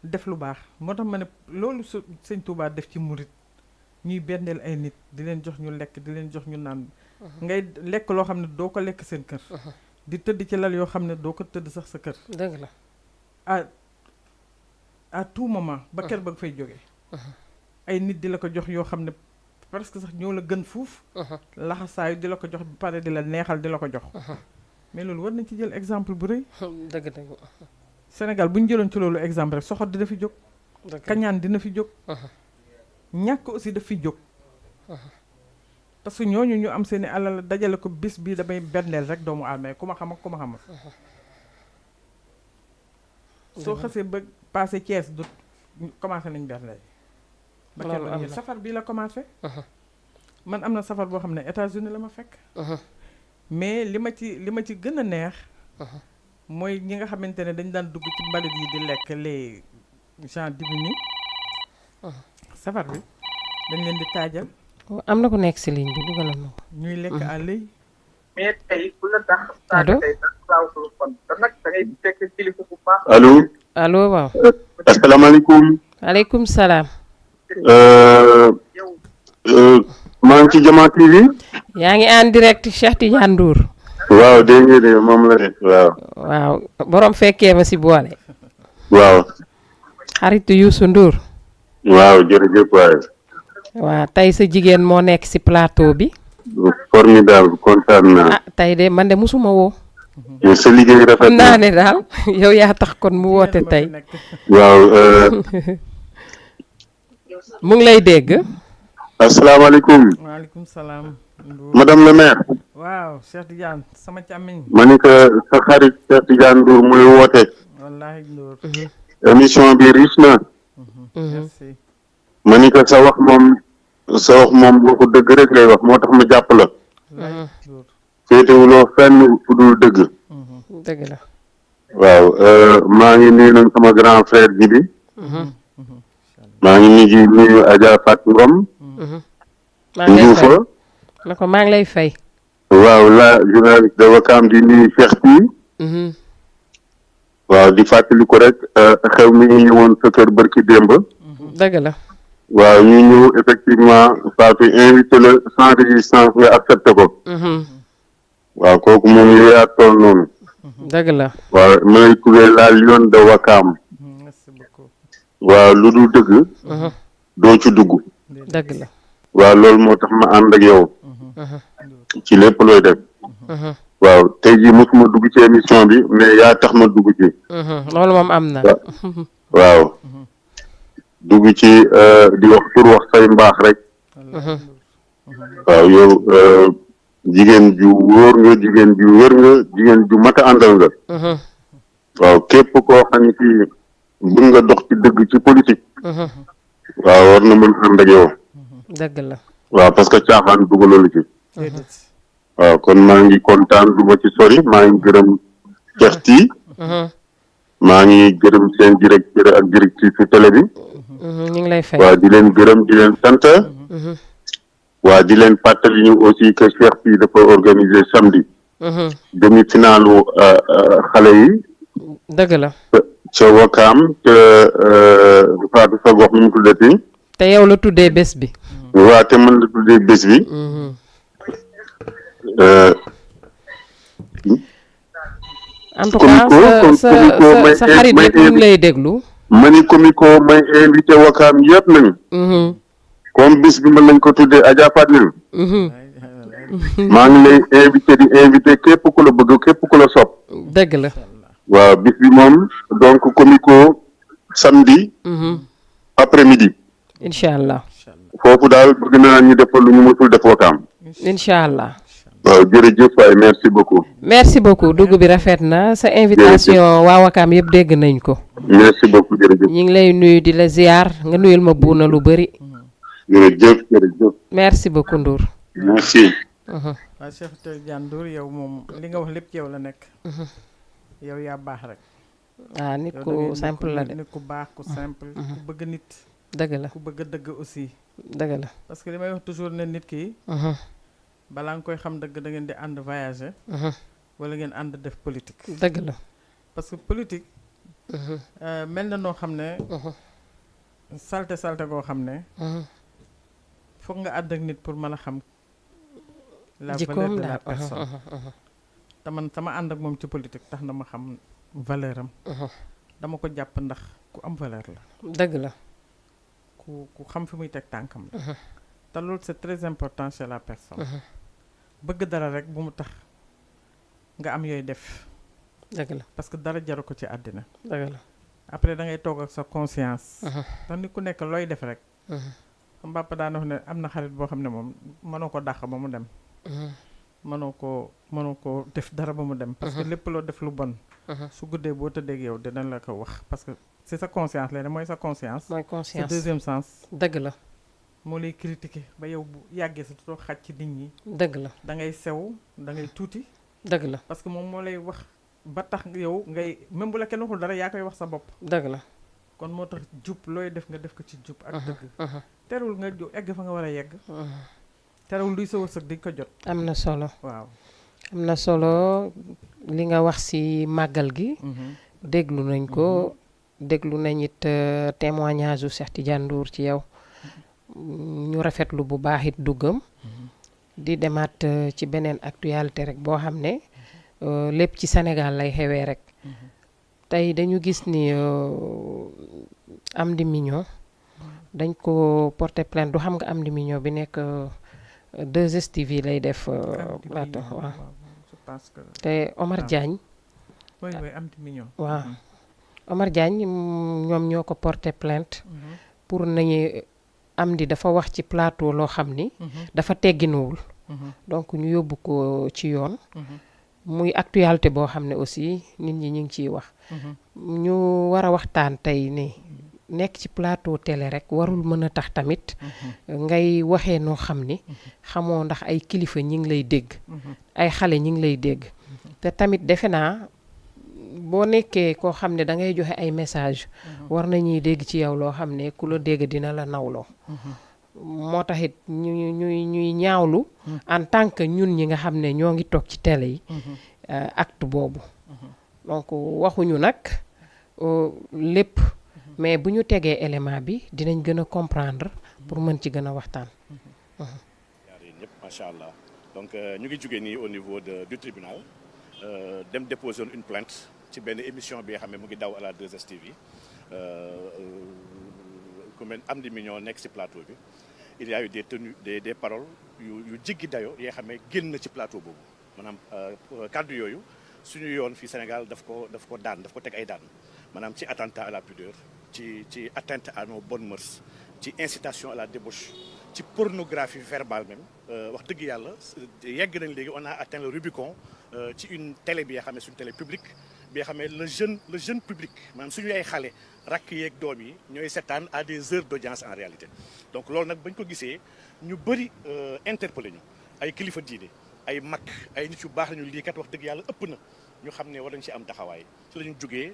def lu baax moo tax ma ne loolu sëñ Touba def ci murit ñuy bendeel ay nit di leen jox ñu lekk di leen jox ñu naan. ngay lekk loo xam ne doo ko lekk seen kër. di tëdd ci lal yoo xam ne doo ko tëdd sax sa kër. dëgg la à tout moment ba ker ba nga fay jógee. ay nit di la ko jox yoo xam ne presque sax ñoo la gën fuuf. laxasaayu di la ko jox ba pare di la neexal di la ko jox. mais loolu war nañ ci jël exemple bu rëy. dëgg dëgg. Sénégal bu ñu jëloon ci loolu exemple rek soxor dina fi jóg. kañaan dina fi jóg. ñàkk aussi daf fi jóg. parce que ñooñu ñu am seen i alal dajale ko bis bii damay benneel rek doomu aadama ku ma xam ak ku ma xamul. soo xasee ba passé Thiès du commencé nañ berneel ba Loolu keroog am ñu na. safar bii la commencé. man am na safar boo xam ne États-Unis la ma fekk. mais li ma ci gën a neex. mooy ñi nga xamante ne dañ daan dugg ci mbalit yi di lekk les gens diminués. safar bi dañ leen di taajal am na ku nekk si ligne bi dugalal ma ko. ñuy lekk à l'œil. mais tey ku la tax. Allô? tey tax waaw kon te nag da ngay fekk kilifa bu baax. allo allo waaw. asalaamaaleykum. aleykum salaam. maa ngi ci Jama TV. yaa ngi en direct Cheikh Tidiane Ndour. waaw dégg nga de moom la de waaw. waaw borom fekkee ma si boole. waaw. xaritu Youssou Ndour. waaw jërëjëf waay. waaw tey sa jigéen moo nekk si plateau bi. formidable kontaan naa. ah tey de man de musuma woo. sa liggéey rafet xam naa na. ne daal yow yaa tax kon mu woote tey. waaw. mu ngi lay dégg. asalaamaaleykum. waaleykum salaam. Ndour. madame le maire. waaw Cheikh Tidiane sama càmmiñ. ma ni ko sa xarit Cheikh Tidiane Ndour muy woote. wallaahi Ndour. émission bi riche na. merci. ma ni ko sa wax moom waxu dëgg rek lay wax moo tax ma jàpp la. wallaahi Ndour. féetewuloo fenn fu dul dëgg. dëgg la. waaw maa ngi nuyu nag sama grand frère ji bi. maa ngi nuyu Adja Fatou Ngom. maa ngi lay fay Ndioufa. na ko maa ngi lay fay. waaw la journaliste de Wakam di nuyu Cheikh Sy. waaw di fàttali ko rek xew mi ngi ñëwoon sa kër bërki démb. dëgg la. waaw ñu ñëw effectivement Fatou invité la sans résistance nga accepté ko. waaw kooku moom yaa toll noonu. dëgg la. waaw may tuddee la Lion de Wakam. merci beaucoup. waaw lu dul dëgg. doo ci dugg. dëgg la. waaw loolu moo tax ma ànd ak yow. ci lépp looy def. waaw tey jii mosuma dugg ci émission bi mais yaa tax ma dugg ci. loolu moom am na. waaw dugg ci di wax pour wax say mbaax rek. waaw yow jigéen ju wóor nga jigéen ju wér nga jigéen ju mat a àndal nga. waaw képp koo xam ne ci bëgg nga dox ci dëgg ci politique. waaw war na mën ànd ak yow. dëgg la. waaw parce que caaxaan dugalalu ci. waaw kon maa ngi kontaan du ma ci sori maa ngi gërëm Cheikh Ty. maa ngi gërëm seen directeur ak directrice télé bi. ñu ngi lay fay. waaw di leen gërëm di leen sant. waaw di leen fàttali ñu aussi que Cheikh Ty dafa organiser samedi. demi-finalu xale yi. dëgg la. ca Wakaam ca Fatou sa gox nu mu tuddati. te yow la tuddee bés bi. waaw te mën la tuddee bés bi. en tout cas sa xarit yëpp ñu ngi lay déglu. ma ni comico may invité Wakaam yëpp nañu. comme bis bi mën nañ ko tuddee Adja Fatou. maa ngi lay invité képp ku la bëgg képp ku la sopp. dëgg la. waaw bis bi moom donc comico samedi. après midi. incha allah. foofu daal bëgg naa ñu defal lu ñu mësul def Wakaam. incha allah. waaw jërëjëf waay merci beaucoup. merci beaucoup dugg bi rafet na sa invitation waa Wakaam yëpp dégg nañ ko. merci beaucoup jërëjëf. ñu ngi lay nuyu di la ziar nga nuyul ma buuna lu bëri. jërëjëf. merci beaucoup Ndour. merci. waaw Cheikh Tidiane Ndour yow moom li nga wax lépp ci yow la nekk. yow yaa baax rek. waaw nit yow da ku ngay simple la de. nit ku baax ku simple. ku bëgg nit. dëgg la. ku bëgg dëgg aussi. dëgg la. parce que li may wax toujours ne nit ki. balaa nga koy xam dëgg da ngeen di ànd voyager. wala ngeen ànd def politique. dëgg la. parce que politique. mel na noo xam ne. salte goo xam ne. foog nga ànd ak nit pour mën a xam. la valeur jikkoom de la daal. personne. te man sama ànd ak moom ci politique tax na ma xam valeur am. dama ko jàpp ndax ku am valeur la. dëgg la. ku xam fi muy teg tànkam la. te loolu c'est très important chez la personne. bëgg dara rek bu mu tax nga am yooyu def. dëgg la. parce que dara jaru ko ci àddina. dëgg la. après da ngay toog ak sa conscience. ndax ni ku nekk looy def rek. xam papa daan wax ne am na xarit boo xam ne moom mënoo ko dàq ba mu dem. mënoo ko def dara ba mu dem. parce que lépp loo def lu bon. su guddee boo tëddee ak yow dina la ko wax parce que c'est sa conscience léegi mooy sa conscience. mooy sa conscience. deuxième sens. dëgg la. moo lay critiquer ba yow bu yàggee sa tutoo xaj ci nit ñi. dëgg la da ngay sew da ngay tuuti. dëgg la parce que moom moo lay wax ba tax yow ngay même bu la kenn waxul dara yaa koy wax sa bopp. dëgg la kon moo tax jub looy def nga def ko ci jub ak dëgg. terewul nga egg fa nga war a yegg. terewul luy sa wërsëg di ko jot. am na solo waaw. am na solo li nga wax ci màggal gi. déglu nañ ko déglu nañ it témoignage u Cheikh Tidiane Ndour ci yow. ñu rafetlu bu baax it duggam. di demaat ci beneen actualité rek boo xam ne lépp ci Sénégal lay xewee rek. tey dañu gis ni Amdy Mignon dañ ko porter plainte du xam nga Amdy Mignon bi nekk 2STV lay def plateau waaw. je pense que te Omar Diagne. oui Amdy Mignon. waaw Omar Diagne ñoom ñoo ko porter plainte. pour nañu Amdy dafa wax ci plateau loo xam ni. dafa tegginuwul. donc ñu yóbbu ko ci yoon. muy actualité boo xam ne aussi nit ñi ñu ngi ciy wax. ñu war a waxtaan tey nii. nekk ci plateau télé rek warul mën a tax tamit. ngay waxee noo xam ni. xamoo ndax ay kilifa ñi ngi lay dégg. ay xale ñi ngi lay dégg. te tamit defe naa boo nekkee koo xam ne da ngay joxe ay message war nañuy dégg ci yow loo xam ne ku la dégg dina la nawloo. moo taxit ñuy ñaawlu. en tant que ñun ñi nga xam ne ñoo ngi toog ci télé yi. acte boobu. donc waxuñu nag lépp. mais bu ñu tegee élément bi dinañ gën a comprendre pour mën ci gën a waxtaan. yaar yéen ñëpp macha allah donc ñu ngi jógee nii au niveau du tribunal dem déposer une plainte ci benn émission bi nga xam ne mu ngi daw à la 2STV ku mel Amdy Mignon nekk ci plateau bi il y a eu des tenues des paroles yu jéggi dayo yoo xam ne génn na ci plateau boobu maanaam kàddu yooyu suñu yoon fii Sénégal daf ko daan daf ko teg ay daan maanaam ci attentat à la pudeur ci atteinte à nos bonnes mœurs ci incitation à la débauche ci pornographie verbale même wax dëgg yàlla yegg nañ léegi on a atteint le Rubicon ci une télé bi nga xam ne suñu télé publique bi nga xam ne le jeune public maanaam suñu ay xale rakk yeeg doom yi ñooy seetaan à des heures d'audience en réalité donc loolu nag bañ ko gisee ñu bëri interpellé ñu ay kilifa diine ay mag ay nit yu baax lañu lii kat wax dëgg yàlla ëpp na ñu xam ne war nañ ci am taxawaay ci la ñu jógee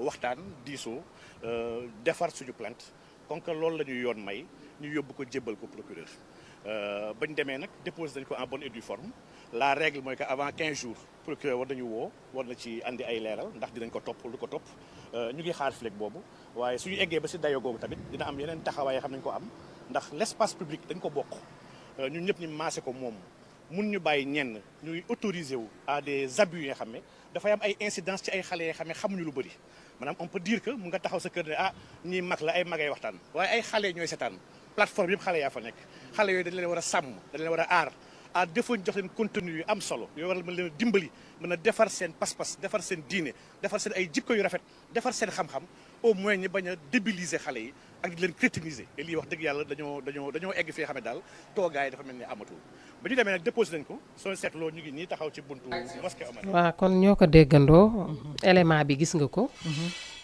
waxtaan diisoo defar suñu plainte kon que loolu la ñuy yoon may ñu yóbbu ko jébbal ko procureur bañ demee nag déposé dañ ko en bonne et due forme la règle mooy que avant 15 jours procureur war nañu woo war na ci andi ay leeral ndax dinañ ko topp lu ko topp ñu ngi xaar fileeg boobu waaye suñu eggee ba si dayo googu tamit dina am yeneen taxawaay yoo xam nañ ko am ndax l'espace public dañ ko bokk ñun ñëpp ñu maase ko moom mun ñu bàyyi ñenn ñuy autorisé wu à des abus yoo xam ne dafay am ay incidences ci ay xale yoo xam ne xamuñu lu bëri maanaam on peut dire que mu nga taxaw sa kër ne ñii mag la ay magay waxtaan waaye ay xale ñooy seetaan plateforme yëpp xale yaa fa nekk xale yooyu dañ leen war a sàmm dañ leen war a aar à défaut ñu jox leen contenu yu am solo yooyu war a mën leen a dimbali mën a defar seen pas-pas defar seen diine defar seen ay jikko yu rafet defar seen xam-xam au moins ñi bañ a débiliser xale yi ak di leen crétiniser et lii wax dëgg yàlla dañoo egg fii xam ne daal toogaay dafa mel ni amatul ba ñu demee nag déposé nañ ko soo seetloo ñu ngi nii taxaw ci buntu mosquée Omar. waaw kon ñoo ko déggandoo. élément bi gis nga ko.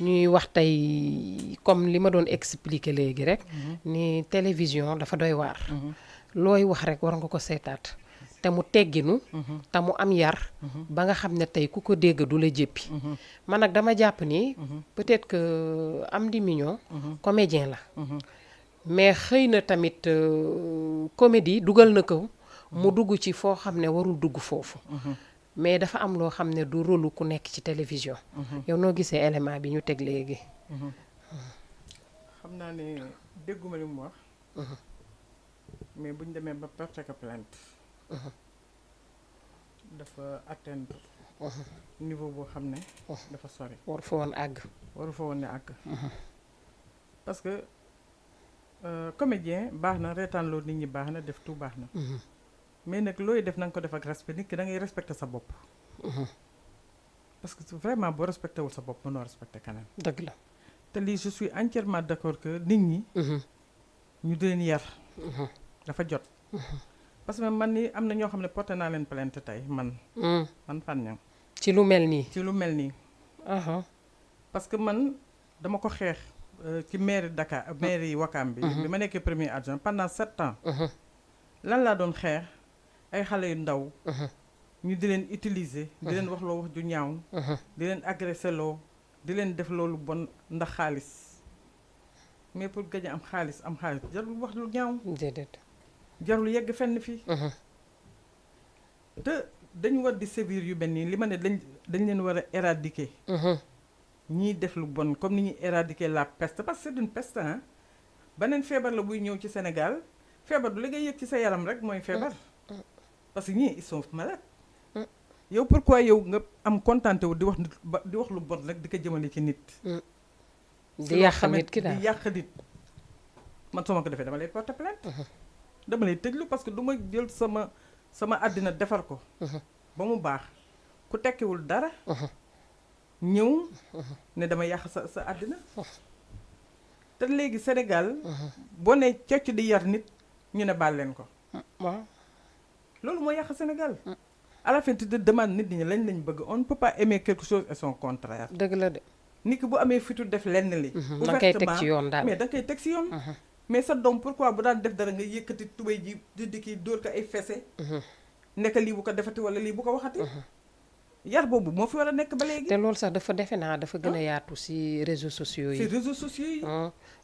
ñuy wax tey comme li ma doon expliquer léegi rek. ni télévision dafa doy waar. looy wax rek war nga ko seetaat. te mu tegginu. te mu am yar. ba nga xam ne tey ku ko dégg du la jéppi. man nag dama jàpp ni. peut-être que Amdy Mignon. comédien la. mais xëy na tamit comédie dugal na ko. mu dugg ci foo xam ne warul dugg foofu. mais dafa am loo xam ne du rôle ku nekk ci télévision. yow noo gisee élément bi ñu teg léegi. xam naa ne dégguma li mu wax. mais bu ñu demee ba porter ko plainte. dafa atteindre. niveau boo xam ne. dafa sori. waru fa woon àgg. waru fa woon ne àgg. parce que comédien baax na reetaanloo nit ñi baax na def tout baax na. mais nag looy def na nga ko def ak respect nit ki da ngay respecter sa bopp. parce que vraiment boo respecté wul sa bopp mënoo respecté keneen. dëgg la te lii je suis entièrement d'accord que nit ñi. ñu di leen yar. dafa jot. parce que man ni am na ñoo xam ne porté naa leen plainte tey man. man fan ñam ci lu mel nii. ci lu mel nii. parce que man dama ko xeex ci mairie Dakar mairie Wakam bi. bi ma nekkee premier adjoint pendant 7 ans. lan laa doon xeex ay xale yu ndaw. ñu di leen utiliser. di leen wax loo wax ju ñaaw. di leen agressé loo di leen def loolu bon ndax xaalis mais pour gañ am xaalis jarul wax lu ñaaw. déedéet. jarul yegg fenn fii. te dañu war di sévir yu mel nii li ma ne dañ leen war a éradiquer. ñiy def lu bon comme ni ñuy éradiquer la peste parce que c'est une peste ah. beneen feebar la buy ñëw ci Sénégal feebar du li ngay yëg ci sa yaram rek mooy feebar. parce que ñii ils sont malades. yow pourquoi yow nga am contenté wu di wax lu bon rek di ko jëmale ci nit. di yàq nit ki daal di yàq nit. man soo ma ko defee dama lay porter plainte. dama lay tëjlu parce que du ma jël sama àddina defar ko. ba mu baax ku tekkiwul dara. ñëw ne dama yàq sa àddina. te léegi Sénégal. boo ne cocc di yar nit ñu ne baal leen ko. waaw loolu moo yàq Sénégal. à la fin tu te demandes nit ñi lañ bëgg on ne peut pas aimer quelque chose et son contraire. dëgg la de. nit ki bu amee fitu def lenn li. da nga koy teg ci yoon daal mais da nga koy teg ci yoon. mais sa doom pourquoi bu daan def dara nga yëkkati tubéy ji di kii dóor ko ay fese. nekk lii bu ko defati wala lii bu ko waxati. yar boobu moo fi war a nekk ba léegi. te loolu sax dafa defe naa dafa gën a yaatu ci réseaux sociaux yi. ci réseaux sociaux yi.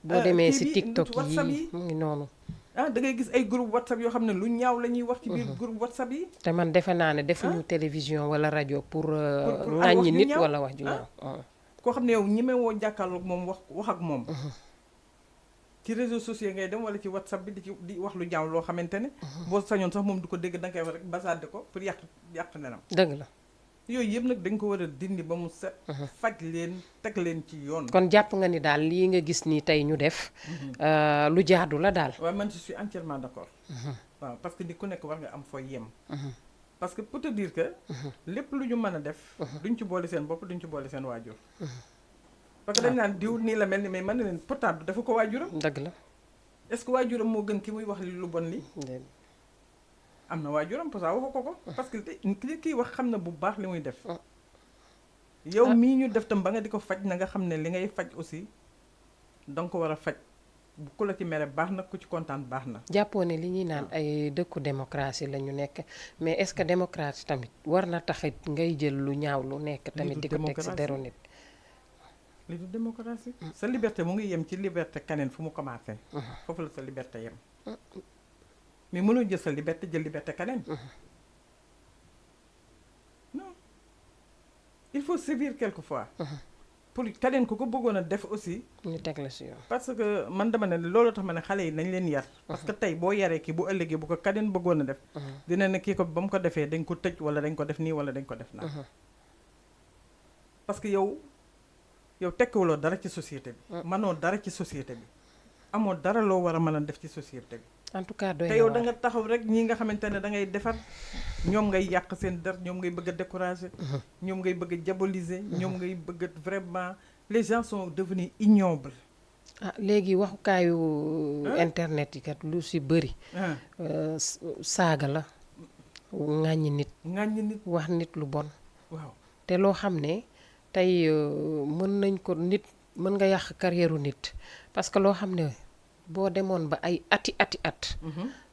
boo demee ci TikTok WhatsApp yi mu ngi noonu. da ngay gis ay groupe WhatsApp yoo xam ne lu ñaaw la ñuy wax ci biir groupe WhatsApp yi. te man defe naa ne defuñu télévision wala rajo pour ŋàññi nit wala wax ju ñaaw. koo xam ne yow ñemewoo jàkkaarloog moom wax ak moom. ci réseaux sociaux ngay dem wala ci WhatsApp bi di wax lu ñaaw loo xamante ne. boo sañoon sax moom du ko dégg da nga koy wax rek basaade ko pour yàq nenam. dëgg la. yooyu yëpp nag dañ ko war a dindi ba mu set. faj leen teg leen ci yoon. kon jàpp nga ni daal lii nga gis nii tey ñu def. lu jaadu la daal. waaw man je suis entièrement d'accord. waaw parce que ni ku nekk war nga am fooy yem. parce que pour te dire que. lépp lu ñu mën a def. duñ ci boole seen bopp duñ ci boole seen waajur. parce que dañ naan diw nii la mel ni mais mën na leen pourtant du dafa ko waajuram. dëgg la. est-ce que waajuram moo gën ki muy wax li lu bon li am na waajuram parce que waxu ko parce que li kii wax xam na bu baax li muy def. yow mii ñu def tam ba nga di ko faj na nga xam ne li ngay faj aussi danga ko war a faj bu ku la ci mere baax na ku ci kontaan baax na. jàppoo ne li ñuy naan ay dëkku démocratie la ñu nekk mais est-ce que démocratie tamit war na taxit ngay jël lu ñaaw lu nekk tamit di ko teg ci deru nit. li du démocratie. sa liberté mu ngi yem ci liberté keneen fu mu commencé. foofu la sa liberté yem. mais mënoo jël sa liberté jël liberté keneen. non il faut sévir quelquefois. pour keneen ku ko bëggoon a def aussi. ñu teg la si yoon. parce que man dama ne loolu tax ma ne xale yi nañ leen yar. parce que tey boo yaree kii bu ëllëgee bu ko keneen bëggoon a def. dina ne kii ko ba mu ko defee dañ ko tëj wala dañ ko def nii wala dañ ko def naa. parce que yow tekkiwuloo dara ci société bi. mënoo dara ci société bi. amoo dara loo war a mën a def ci société bi. en tout cas doy na te yow da nga taxaw rek ñi nga xamante ne da ngay defar ñoom ngay yàq seen der ñoom ngay bëgg a décourager. ñoom ngay bëgg a diaboliser. ñoom ngay bëgg a vraiment les gens sont devenus ignobles. léegi waxukaayu internet yi kat lu si bëri. saaga la. ŋàññi nit. wax nit lu bon. waaw te loo xam ne tey mën nañ ko nit mën nga yàq carrière nit parce que loo xam ne boo demoon ba ay ati at.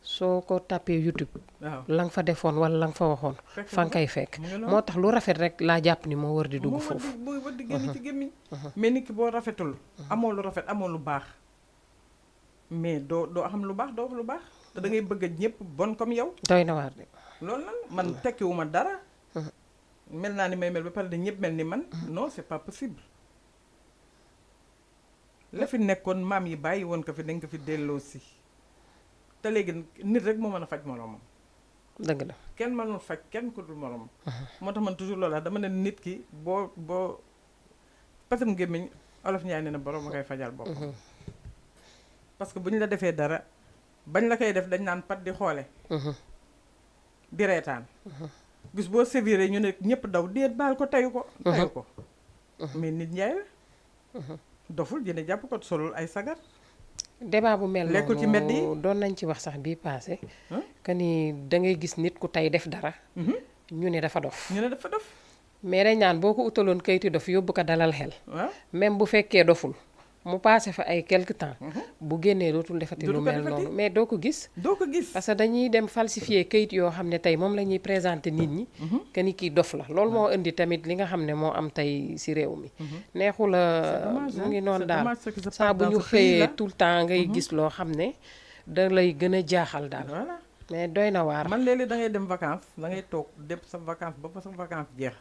soo ko tapé YouTube. la nga fa defoon wala la nga fa waxoon. fa nga koy fekk. moo tax lu rafet rek laa jàpp ni moo war di dugg foofu. moo war di génn ci gémmiñ. mais nit ki boo rafetul. amoo lu rafet amoo lu baax. mais doo xam lu baax doo wax lu baax. te da ngay bëgg a ñëpp bon comme yow. doy na waar de. loolu lan man tekkiwuma dara. mel naa ni may mel ba pare de ñëpp mel ni man. non c'est pas possible. la fi nekkoon maam yi bàyyi woon ko fi dañ ko fi delloo si. te léegi nit rek moo mën a faj moroomam. dëgg la kenn mënul faj kenn ku dul moroomam. moo tax man toujours loolu dama ne nit ki boo pasam gémmiñ olof ñaay ne na borom a koy fajal boppam. parce que bu ñu la defee dara bañ la koy def dañ naan pat di xoole. di reetaan. gis boo sévère ñu ne ñëpp daw déet baal ko tayu ko. tayu ko mais nit njaay la. doful dina jàpp ko solul ay sagar. débat bu mel lekkul ci mbedd yi noonu doon nañ ci wax sax bii passé que ni da ngay gis nit ku tey def dara. ñu ne dafa dof. mais dañ naan boo ko utaloon kayiti dof yóbbu ko dalal xel. waaw même bu fekkee doful mu passé fa ay quelque temps bu génnee dootul defati lu Dootu ko mel defati. noonu mais doo ko gis doo ko gis. parce que dañuy dem falsifier kayit yoo xam ne tey moom la ñuy présenter nit ñi que ni kii dof la loolu moo indi tamit li nga xam ne moo am tey ci réew mi neexul C'est dommage, mu hein. ngi noonu C'est daal dommage ce qui se saa passe bu dans ñu ce pays-là. xëyee tout le temps ngay gis loo xam ne da lay gën a jaaxal daal voilà mais doy na waar man léeg-léeg da ngay dem vacances da ngay toog dem sa vacance ba fa sa vacance jeex.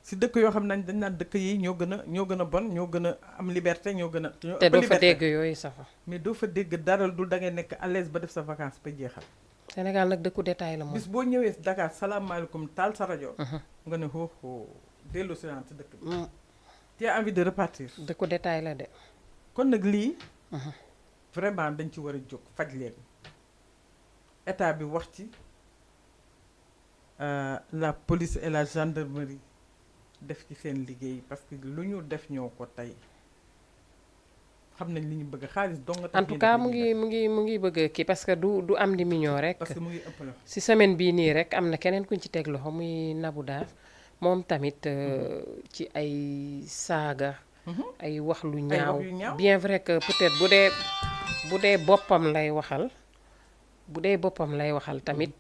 si dëkk yoo xam ne dañ naan dëkk yi ñoo gën a bon ñoo gën a am liberté ñoo gën a. ñoo te ëpp doo fa liberté. dégg yooyu safa mais doo fa dégg dara dul da ngay nekk à l'aise ba def sa vacance ba jeexal. Sénégal nag dëkku détail la moom bis boo ñëwee Dakar salaamaaleykum taal sa rajo. nga ne hoo hoo dellu si naan si dëkk bi. tu as envie de repartir. dëkku détail la de kon nag lii. vraiment dañ ci war a jóg faj leen. état bi wax ci la police et la gendarmerie def ci seen liggéey parce que lu ñu def ñoo ko tey xam nañ li ñu bëgg xaalis dong nga tax en tout cas mu ngi bëgg kii parce que du am di mignon rek parce que mu ngi ëpp la si semaine bii nii rek am na keneen kuñ ci teg loxo muy Nabou Daaf moom tamit ci ay saaga ay wax lu ñaaw yu ñaaw. bien vrai que peut-être bu dee boppam lay waxal tamit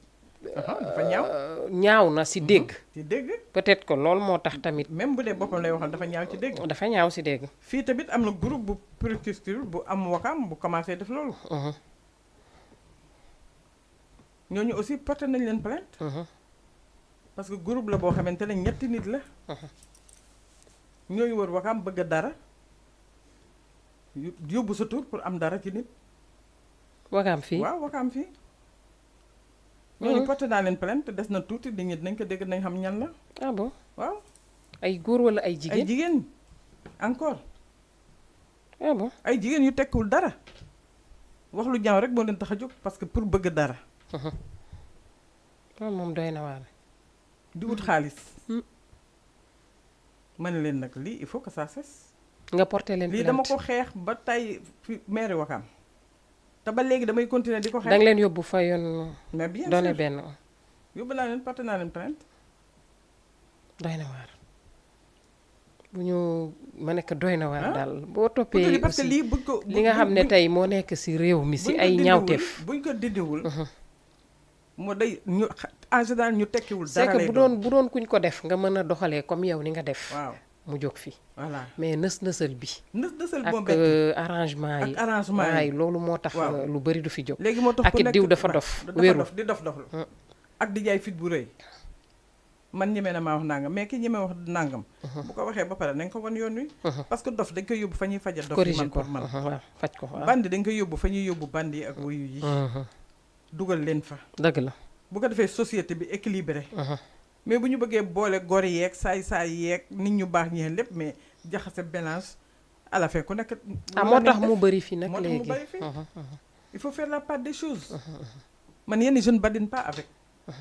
dafa ñaaw ñaaw na si dégg ci dégg peut-être que loolu moo tax tamit même bu dee boppam lay waxal dafa ñaaw ci dégg dafa ñaaw si dégg fii tamit am na groupe bu procureur bu am Wakam bu commencé def loolu ñooñu aussi porté nañ leen plainte parce que groupe la boo xamante ne ñetti nit la ñooñu wër Wakam bëgg a dara yóbbu sa tur pour am dara ci nit Wakam fii waaw Wakam fii ñooñu porté naa leen plainte des na tuuti nit ñi dinañ ko dégg nañ xam ñan la ah bon waaw ay góor wala ay ay jigéen jigéen encore ah bon ay jigéen yu tekkiwul dara wax lu ñaaw rek moo leen tax a jóg parce que pour bëgg dara loolu moom doy na waar di wut xaalis ma ne leen nag lii il faut que ça cesse nga porté leen lii dama ko xeex ba tey fi mairie Wakam te ba léegi damay continuer di ko xeex da nga leen yóbbu fa yoon mais bien doone sûr benn yóbbu naa leen porté naa leen plainte doy na waar bu ñu ma nekk doy na waar Ah. daal boo toppee parce que aussi lii buñ ko li nga xam ne tey moo nekk si réew mi si ay ñaawteef buñ ko dindiwul moo day ñu en général ñu tekkiwul c'est dara que lay bu doon doon bu doon kuñ ko def nga mën a doxalee comme yow ni nga def waaw mu jóg fi voilà mais nës-nësal bi nësal ak boo metti arrangement yi ak arrangement waaye yi loolu moo tax waaw. lu bëri du fi jóg léegi moo tax ak ku it nekk diw dafa waaw, dof dafa wéru dof di dof doflu ak di jaay fit bu rëy man ñeme na maa wax nangam mais ki ñeme wax nangam bu ko waxee ba pare nañ ko wan yoon wi parce que dof dañ koy yóbbu fa ñuy faja dof yi corriger man ko pour man waaw faj ko waaw bandi dañ koy yóbbu fa ñuy yóbbu bandi yi ak wuyu yi dugal leen fa dëgg la bu ko defee société bi équilibré mais bu ñu bëggee boole gor yeeg saay-saay yeeg nit ñu baax ñee lépp mais jaxase mélange à la fin ku nekk ah moo tax mu bëri fi nag moo tax mu léegi bëri fi il faut faire la part des choses man yenn je ne badine pas avec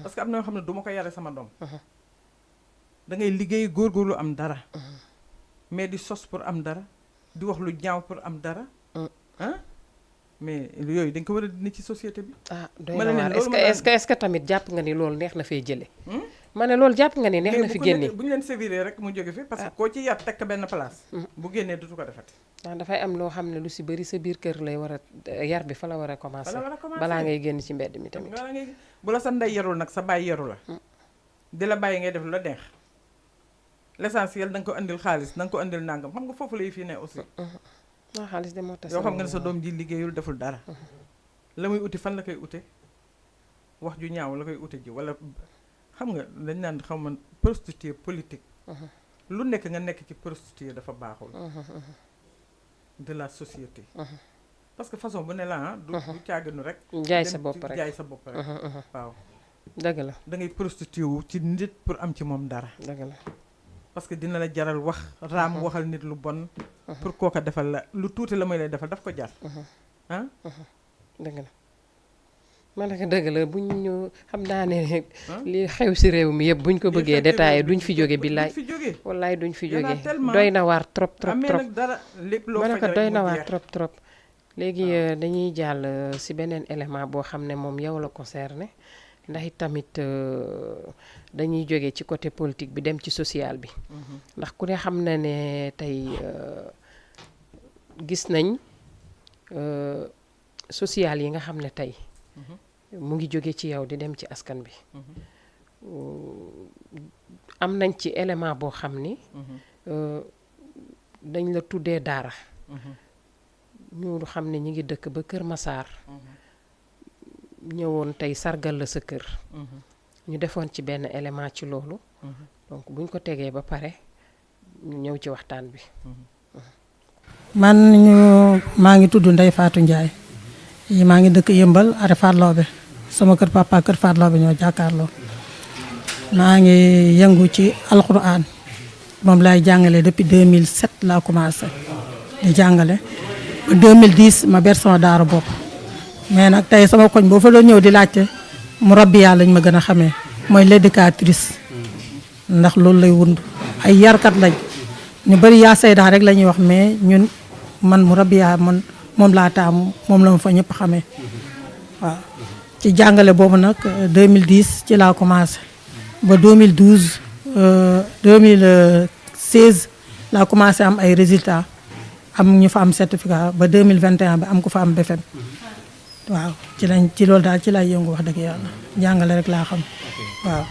parce que am na yoo xam ne du ma ko yare sama doom da ngay liggéey góorgóorlu am dara mais di sos pour am dara di wax lu ñaaw pour am dara ah mais yooyu dañ ko war a dindi ci société bi ah doy ma na ne leen waar loolu est-ce que tamit jàpp nga ni loolu neex na fee jële ma ne loolu jàpp nga ni neex na fi génne bu ñu leen séviré rek mu jóge fi parce que koo ci yar teg ko benn place bu génnee dutu ko defati waaw dafay am loo xam ne lu si bëri sa biir kër lay war a yar bi fa la war a commencer fa la war a commencer. balaa ngay génn ci mbedd mi tamit wala ngay bu la sa ndey yarul nag sa baay yaru la di la bàyyi ngay def lu la neex l'essentiel da nga ko andil xaalis da nga ko andil nangam xam nga foofu lay fii ne aussi waaw xaalis de moo tax yoo xam nga ne sa doom ji liggéeyul deful dara la muy uti fan la koy ute wax ju ñaaw la koy ute ji wala xam nga dañ naan xaw ma prostituée politique lu nekk nga nekk ci prostituée dafa baaxul de la société parce que façon bu ne la ah du caaginu rek jaay dem sa bopp ci rek jaay sa bopp rek waaw dëgg la da ngay prostitué wu ci nit pour am ci moom dara dëgg la parce que dina la jaral wax raam waxal nit lu bon pour kooka defal la lu tuuti la muy lay defal daf ko jar ah dëgg la ma ne ko dëgg la buñ ñu xam naa ne li xew si réew mi yëpp buñ ko bëggee détaillé duñ fi jóge billaay fi jóge wallaay duñ fi Y en a jóge tellement. doy na waar trop trop amee trop nag dara lépp loo ma ne ko faj doy rek na mu waar jeex. trop trop léegi dañuy jàll si beneen élément boo xam ne moom yow la concerné ndax it tamit dañuy jóge ci côté politique bi dem ci social bi ndax ku ne xam na ne tey gis nañ social yi nga xam ne tey mu ngi jóge ci yow di dem ci askan bi am nañ ci élément boo xam ni dañ la tuddee daara ñu xam ne ñi ngi dëkk ba Kër Massar ñëwoon tey sargal la sa kër ñu defoon ci benn élément ci loolu donc buñ ko tegee ba pare ñu ñëw ci waxtaan bi maa ngi tudd Ndeye Fatou Ndiaye yi maa ngi dëkk Yëmbal are Farloobe sama kër papa kër Farloobe ñoo jàkkaarloo maa ngi yëngu ci alxuraan moom laay jàngale depuis 2007 laa commencé di jàngale ba 2010 ma ber sama daara bopp mais nag tey sama koñ boo fa doon ñëw di laajte mu rabbi yaa lañ ma gën a xamee mooy l'éducatrice ndax loolu lay wund ay yarkat lañ ñu bari yaa saydaa rek la ñuy wax mais ñun man mu rabbi yaa man moom laa taamu moom la ma fa ñëpp xamee waaw ci jàngale boobu nag 2010 ci laa commencé ba 2012 2016 laa commencé am ay résultats am ñu fa am certificat ba 2021 bi am ku fa am BFEM waaw ci loolu daal ci lay yëngu wax dëgg yàlla jàngale rek laa xam waaw.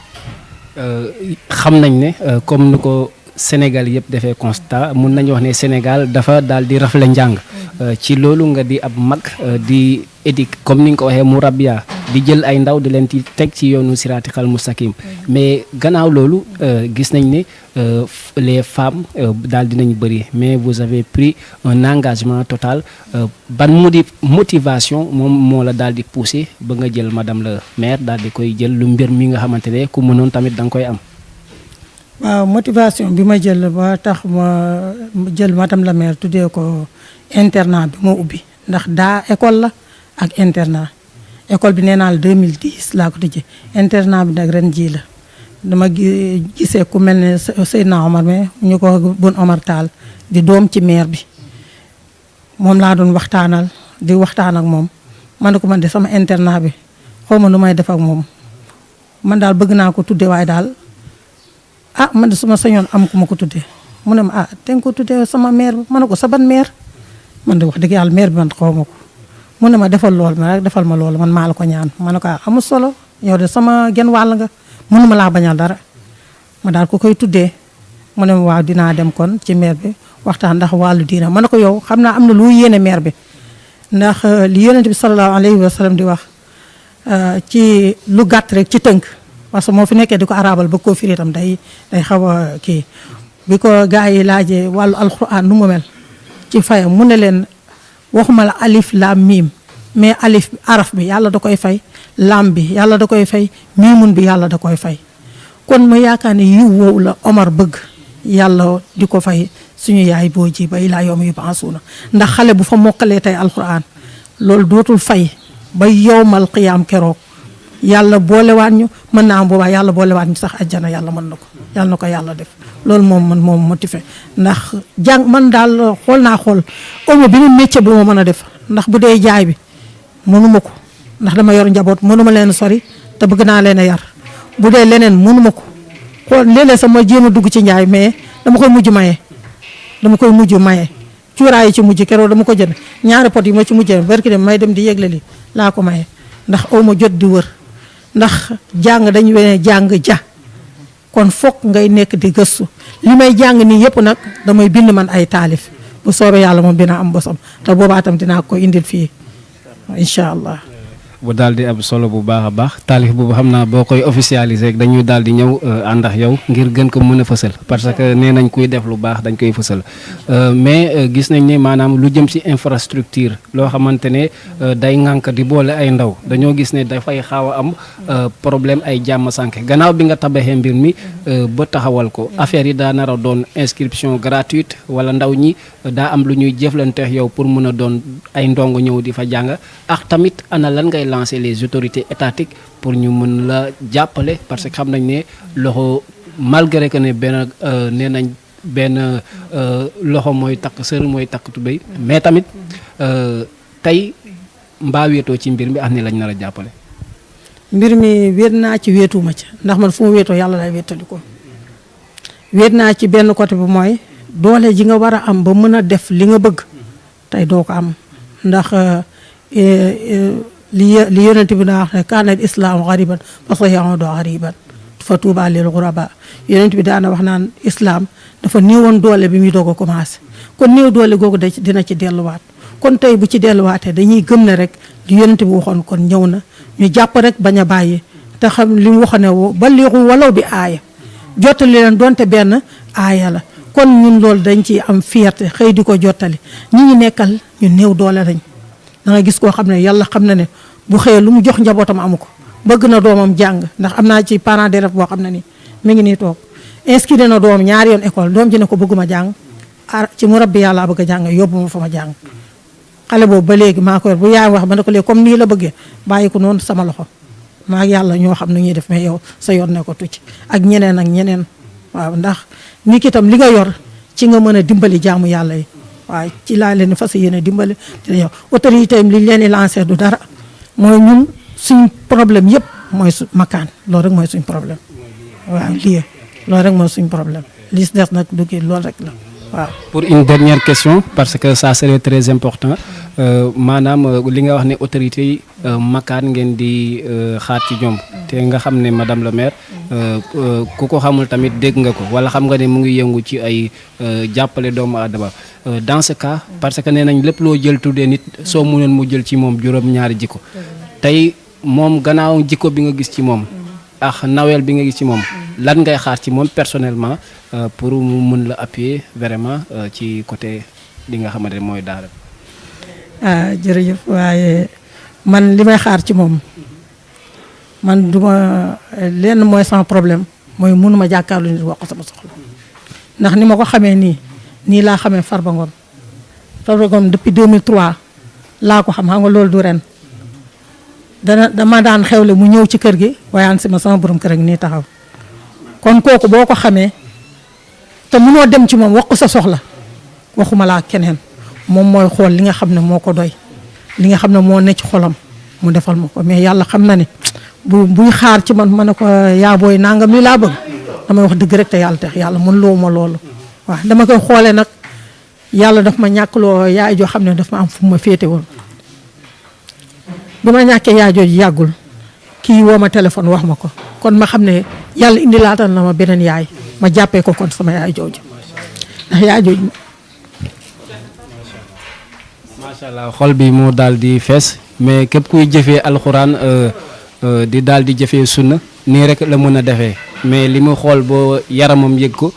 xam nañ ne comme ni ko Sénégal yëpp defee constat mun nañu wax ne Sénégal dafa daal di rafle njàng ci loolu nga di ab mag di éduquer comme ni nga ko waxee mu rabia di jël ay ndaw di leen ci teg ci yoonu siraatal mustaqim mais gannaaw loolu gis nañ ne les femmes daal dinañ bëri mais vous avez pris un engagement total ban motivation moom moo la daal di poussé ba nga jël madame le maire daal di koy jël lu mbir mi nga xamante ne ku mënoon tamit da nga koy am. waaw motivation bi ma jël ba tax ma jël madame la maire tuddee ko internat bi ma ubbi ndax daa école la ak internat école bi nee naa la 2010 laa ko tijjee internat bi nag ren jii la dama gisee ku mel ne Seydina Omar mais ñu ko Bon Omar Tall di doom ci maire bi moom laa doon waxtaanal di waxtaan ak moom man ne ko man de sama internat bi xaw ma nu may def ak moom man daal bëgg naa ko tuddee waaye daal man de suma sañoon am ku ma ko tuddee mu ne ma te nga ko tuddee sama maire bi ma ne ko sa ban maire man de wax dëgg yàlla maire bi man xaw ma ko mu ne ma defal lool ma rek defal ma loolu man maa la ko ñaan ma ne ko amul solo yow de sama genn wàll nga mënuma laa bañal dara ma daal ko koy tuddee mu ne ma waaw dinaa dem kon ci maire bi waxtaan ndax wàllu diina ma ne ko yow xam naa am na lu yéene maire bi ndax li yonent bi sallallahu alayhi wa sallam di wax ci lu gàtt rek ci tënk parce que moo fi nekkee di ko arabal ba koo firi itam day xaw a kii bi ko gars yi laajee wàllu alxuraan nu mu mel ci fayam mu ne leen waxuma la alif laam miim mais alif araf bi yàlla da koy fay laam bi yàlla da koy fay miimun bi yàlla da koy fay kon ma yaakaar ne yiw woowu la Omar bëgg yàlla di ko fay suñu yaay boo ji ba ilaa yawmi yub'asuuna ndax xale bu fa mokkalee tey alxuraan loolu dootul fay ba yowmal qiyaam keroog yàlla boolewaat ñu mën naa am boobaa yàlla boolewaat ñu sax ajjana yàlla mën na ko yàlla na ko yàlla def loolu moom motivé ndax man daal xool omo bi mu métier bu ma mën a def ndax bu dee jaay bi mënuma ko ndax dama yor njaboot mënuma leen sori te bëgg naa leen a yar bu dee leneen mënuma ko xool léeg-léeg sax ma jéem a dugg ci njaay mais dama koy mujj maye cuuraay yi ci mujj keroog dama ko jënd ñaari pot yi ma ci mujjee barki dem may dem di yëgle li laa ko maye ndax aw ma jot di wër ndax jàng dañu wene jàng ja kon fokk ngay nekk di gëstu li may jàng nii yëpp nag damay bind man ay taalif bu soobee yàlla moom dina am bosam te boobaa tam dinaa ko indil fii incha allah. bu daal di am solo bu baax a baax taalif boobu xam naa boo koy officialiser rek dañuy daal di ñëw ànd ak yow ngir gën ko mën a fësal parce que nee nañ kuy def lu baax dañ koy fësal mais gis nañ ne maanaam lu jëm ci infrastructure loo xamante ne day ŋànk di boole ay ndaw dañoo gis ne dafay xaaw a am problème ay jàmm sànke gannaaw bi nga tabaxee mbir mi ba taxawal ko affaire yi daa nar a doon inscription gratuite wala ndaw ñi daa am lu ñuy jëflanteex yow pour mën a doon ay ndongo ñëw di fa jàng ak tamit ana lan ngay lancer les autorités étatiques pour ñu mën la jàppale parce que xam nañ ne loxo malgré que ne benn nee nañ benn loxo mooy takk sër mooy takk tubéy mais tamit tey mbaa wéetoo ci mbir mi ak ni lañ nar a jàppale. mbir mi wéet naa ci wéetuma ci ndax man fu ma wéetoo yàlla lay wéetali ko wéet naa ci benn côté bu mooy doole ji nga war a am ba mën a def li nga bëgg tey doo ko am ndax li yonent bi daa wax ne kaana islaam xariban fa sayaudu xariban fa tuuba lil xuraba yonent bi daana wax naan islam dafa néewoon doole bi muy doog a commencé kon néew doole googu dina ci delluwaat kon tey bu ci delluwaatee dañuy gëm ne rek di yonent bi waxoon kon ñëw na ñu jàpp rek bañ a bàyyi te xam li mu waxoon ne ba liixu walaw bi aaya jottali leen donte benn aaya la kon ñun loolu dañ ci am fierté xëy di ko jottali ñi ñu nekkal ñu néew doole lañ da nga gis koo xam ne yàlla xam na ne bu xëyee lu mu jox njabootam amu ko bëgg na doomam jàng ndax am naa ci parent d'élève boo xam ne ni mi ngi nii toog inscrire na doom ñaari yoon école doom ji ne ko bëgguma jàng ci mu rabbi yàlla bëgg a jàng yóbbu ma fa ma jàng xale boobu ba léegi maa ko yor bu yaay wax ma ne ko léegi comme nii la bëggee bàyyi ko noonu sama loxo maa yàlla ñoo xam nu ñuy def mais yow sa yoon ne ko tucc ak ñeneen waaw ndax nit ki itam li nga yor ci nga mën a dimbali jaamu yàlla yi waaw ci laa leen fas yéene dimbali dina yow autorité yi li ñu leen di lancé du dara mooy ñun suñ problème yëpp mooy makaan loolu rek mooy suñ problème waaw lii loolu rek mooy suñ problème li si des nag du kii loolu rek la waaw. pour une dernière question parce que ça serait très important maanaam li nga wax ne autorité yi makaan ngeen di xaar ci ñoom te nga xam ne madame le maire ku ko xamul tamit dégg nga ko wala xam nga ne mu ngi yëngu ci ay jàppale doomu aadama dans ce cas parce que nee nañ lépp loo jël tuddee nit soo mënoon mu jël ci moom juróom-ñaari jikko tey moom gannaaw jikko bi nga gis ci moom ak naweel bi nga gis ci moom lan ngay xaar ci moom personnellement pour mu mën la appuyer vraiment ci côté li nga xamante ne mooy daara. jërëjëf waaye man li may xaar ci moom man duma lenn mooy sama problème mooy mënuma jàkkaarlu nit wax ko sama soxla ndax ni ma ko xamee nii laa xamee Farba Ngom depuis 2003 laa ko xam nga loolu du ren dama daan xewle mu ñëw ci kër gi waaye si ma sama borom kër ak nii taxaw kon kooku boo ko xamee te mënoo dem ci moom wax ko sa soxla waxuma laa keneen moom mooy xool li nga xam ne moo ko doy li nga xam ne moo ne ci xolam mu defal ma ko mais yàlla xam na ne buy xaar ci man ma ne ko yaa booy nangam li laa bëgg damay wax dëgg rek te yàlla tax yàlla mën loo ma loolu waaw dama koy xoolee nag yàlla daf ma ñàkkloo yaay joo xam ne daf ma am fu ma féete woon bi ma ñàkkee yaay jooju yàggul kii woo ma téléphone wax ma ko kon ma xam ne yàlla indi laatal na ma beneen yaay ma jàppee ko kon sama yaay jooju ndax yaay jooju. macha allah xol bi moo daal di fees mais képp kuy jëfee alxuraan di daal di jëfee sunna nii rek la mën a defee mais li mu xool boo yaramam yëg ko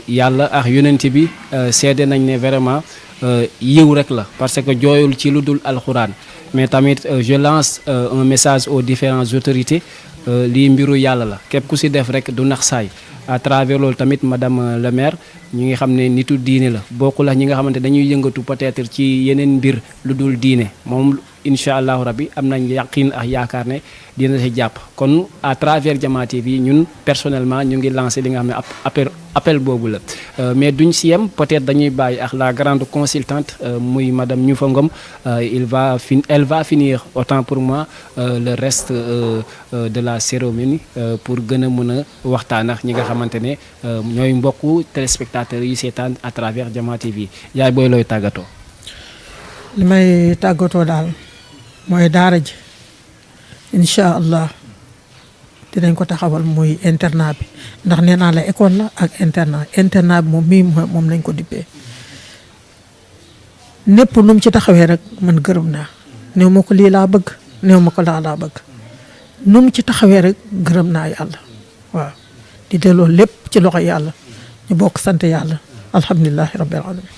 yàlla ak yonent bi seede nañ ne vraiment yiw rek la parce que jooyul ci lu dul alxuraan mais tamit je lance un message aux différentes autorités lii mbiru yàlla la képp ku si def rek du nax saay à travers loolu tamit madame le maire ñu ngi xam ne nitu diine la bokkul ak ñi nga xamante dañuy yëngatu peut-être ci yeneen mbir lu dul diine moom incha allahu rabbi am nañ yaqin ak yaakaar ne dina si jàpp kon à travers Jama TV ñun personnellement ñu ngi lancé li nga xam ne appel boobu la mais duñ si yem peut-être dañuy bàyyi ak la grande consultante muy madame Ñufa Ngom elle va finir autant pour moi le reste de la cérémonie pour gën a mën a waxtaan ak ñi nga xamante ne ñooy mbokku téléspectateurs yi seetaan à travers Jama TV yaay booy looy tàggatoo. li may tàggatoo daal mooy daara ji incha allah dinañ ko taxawal muy internat bi ndax nee naa la école la ak internat bi moom lañ ko dippee népp nu mu ci taxawee rek man gërëm naa néew ma ko lii laa bëgg néew ma ko laa bëgg nu mu ci taxawee rek gërëm naa yàlla waaw di delloo lépp ci loxo yàlla ñu bokk sant yàlla alhamdulilahi rabbil alamin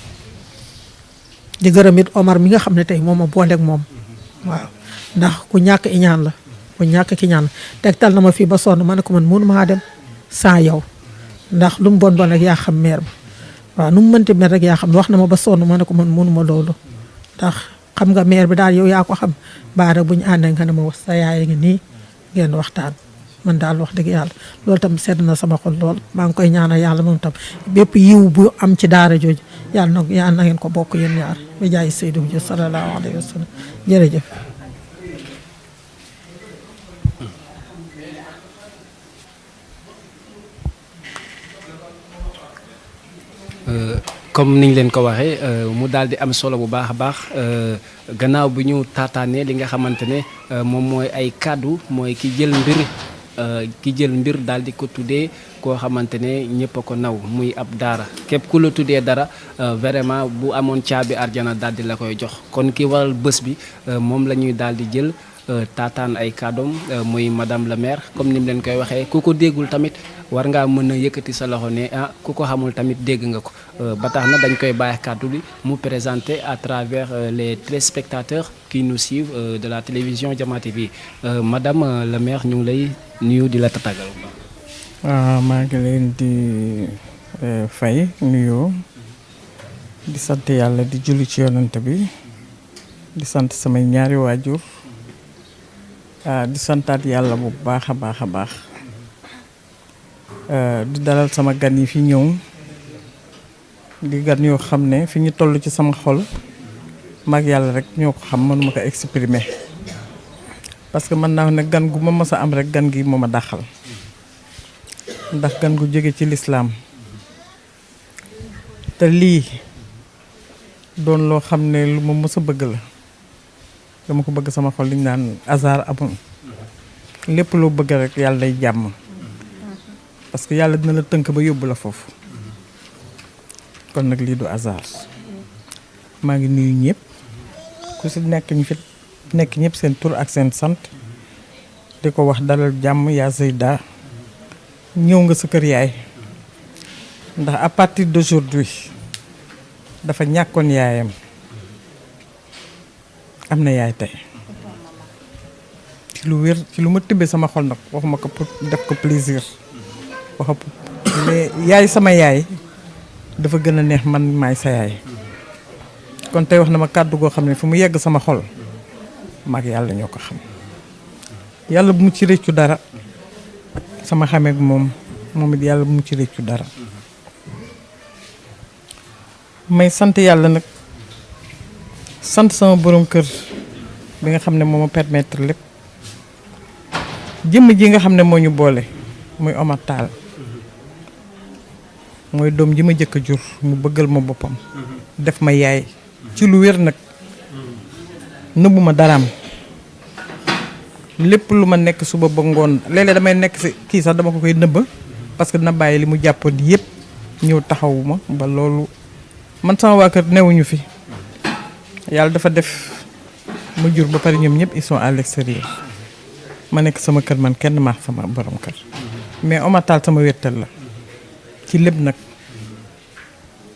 di gërëm it Omar mi nga xam ne tey moom ma booleeg moom waaw ndax ku ñàkk iñaan la ku ñàkk ki ñaan tegtal na ma fii ba sonn ma ne ko man mënu maa dem sans yow ndax lu mu bon rek yaa xam meer bi waaw nu mu mënti mer rek yaa xam wax na ma ba sonn ma ne ko man mënu ma loolu ndax xam nga meer bi daal yow yaa ko xam baara bu ñu àndee nga ne ma wax sa yaay ngi nii ngeen waxtaan man daal wax dëgg yàlla loolu tam sedd na sama xol lool maa ngi koy ñaanal yàlla moom tam bépp yiw bu am ci daara jooju yàlla na ngeen ko bokk yéen ñaar ba jaay Seydou Diop sallallahu alayhi wa sallam jërëjëf. comme niñ leen ko waxee mu daal di am solo bu baax a baax gannaaw bi ñu taataanee li nga xamante ne moom mooy ay kàddu mooy ki jël mbir daal di ko tuddee koo xamante ne ñëpp a ko naw muy ab daara képp ku la tuddee dara vraiment bu amoon caabi arjana daal di la koy jox kon ki waral bés bi moom la ñuy daal di jël taataan ay kàddoom muy madame la maire comme ni mu leen koy waxee ku ko déggul tamit war ngaa mën a yëkkati sa loxo ne ku ko xamul tamit dégg nga ko ba tax na dañ koy bàyyi kàddu bi mu présenter à travers les téléspectateurs qui nous suivent de la télévision Jama TV madame la maire ñu ngi lay nuyu di la tatagal. waaw maa ngi leen di fay nuyoo di sant yàlla di julli ci yonent bi di sant samay ñaari waajur di santaat yàlla bu baax a baax a baax di dalal sama gan yi fi ñëw di gan yoo xam ne fi ñu toll ci sama xol maag yàlla rek ñoo ko xam mënuma ko exprimer parce que mën naa ne gan gu ma mës a am rek gan gi moo ma dàqal ndax gan gu jóge ci lislaam te lii doon loo xam ne lu ma mës a bëgg la dama ko bëgg sama xol li ñu naan hasard amul lépp loo bëgg rek yàlla day jàmm parce que yàlla dina la tënk ba yóbbu la foofu kon nag lii du hasard maa ngi nuyu ñëpp ku si nekk ñu fi nekk ñëpp seen tur ak seen sant di ko wax dalal jàmm yaa Zeyda ñëw nga sa kër yaay ndax à partir d'aujourd'hui dafa ñàkkoon yaayam am na yaay tey ci lu wér ci lu ma tibbee sama xol nag waxuma ko pour def ko plaisir mais yaay sama yaay dafa gën a neex man maay sa yaay kon tey wax na ma kàddu goo xam ne fu mu yegg sama xol maag yàlla ñoo ko xam yàlla bu mu ci réccu dara sama xameek moom it yàlla bu mu ci réccu dara may sant yàlla nag sant sama borom kër bi nga xam ne moo ma permettre lépp jëmm ji nga xam ne moo ñu boole muy Omar Tall mooy doom ji ma jëkk a jur mu bëggal ma boppam def ma yaay ci lu wér nag nëbbu ma daraam lépp lu ma nekk suba ba ngoon léeg-léeg damay nekk si kii sax dama ko koy nëbba parce que dina bàyyi li mu jàppoon yépp ñëw taxawuma ba loolu man sama waa kër newuñu fi yàlla dafa def ma jur ba pare ñoom ñëpp ils sont à l'extérieur ma nekk sama kër man kenn maax sama borom kër mais Omar Tall sama wéttal la ci lépp nag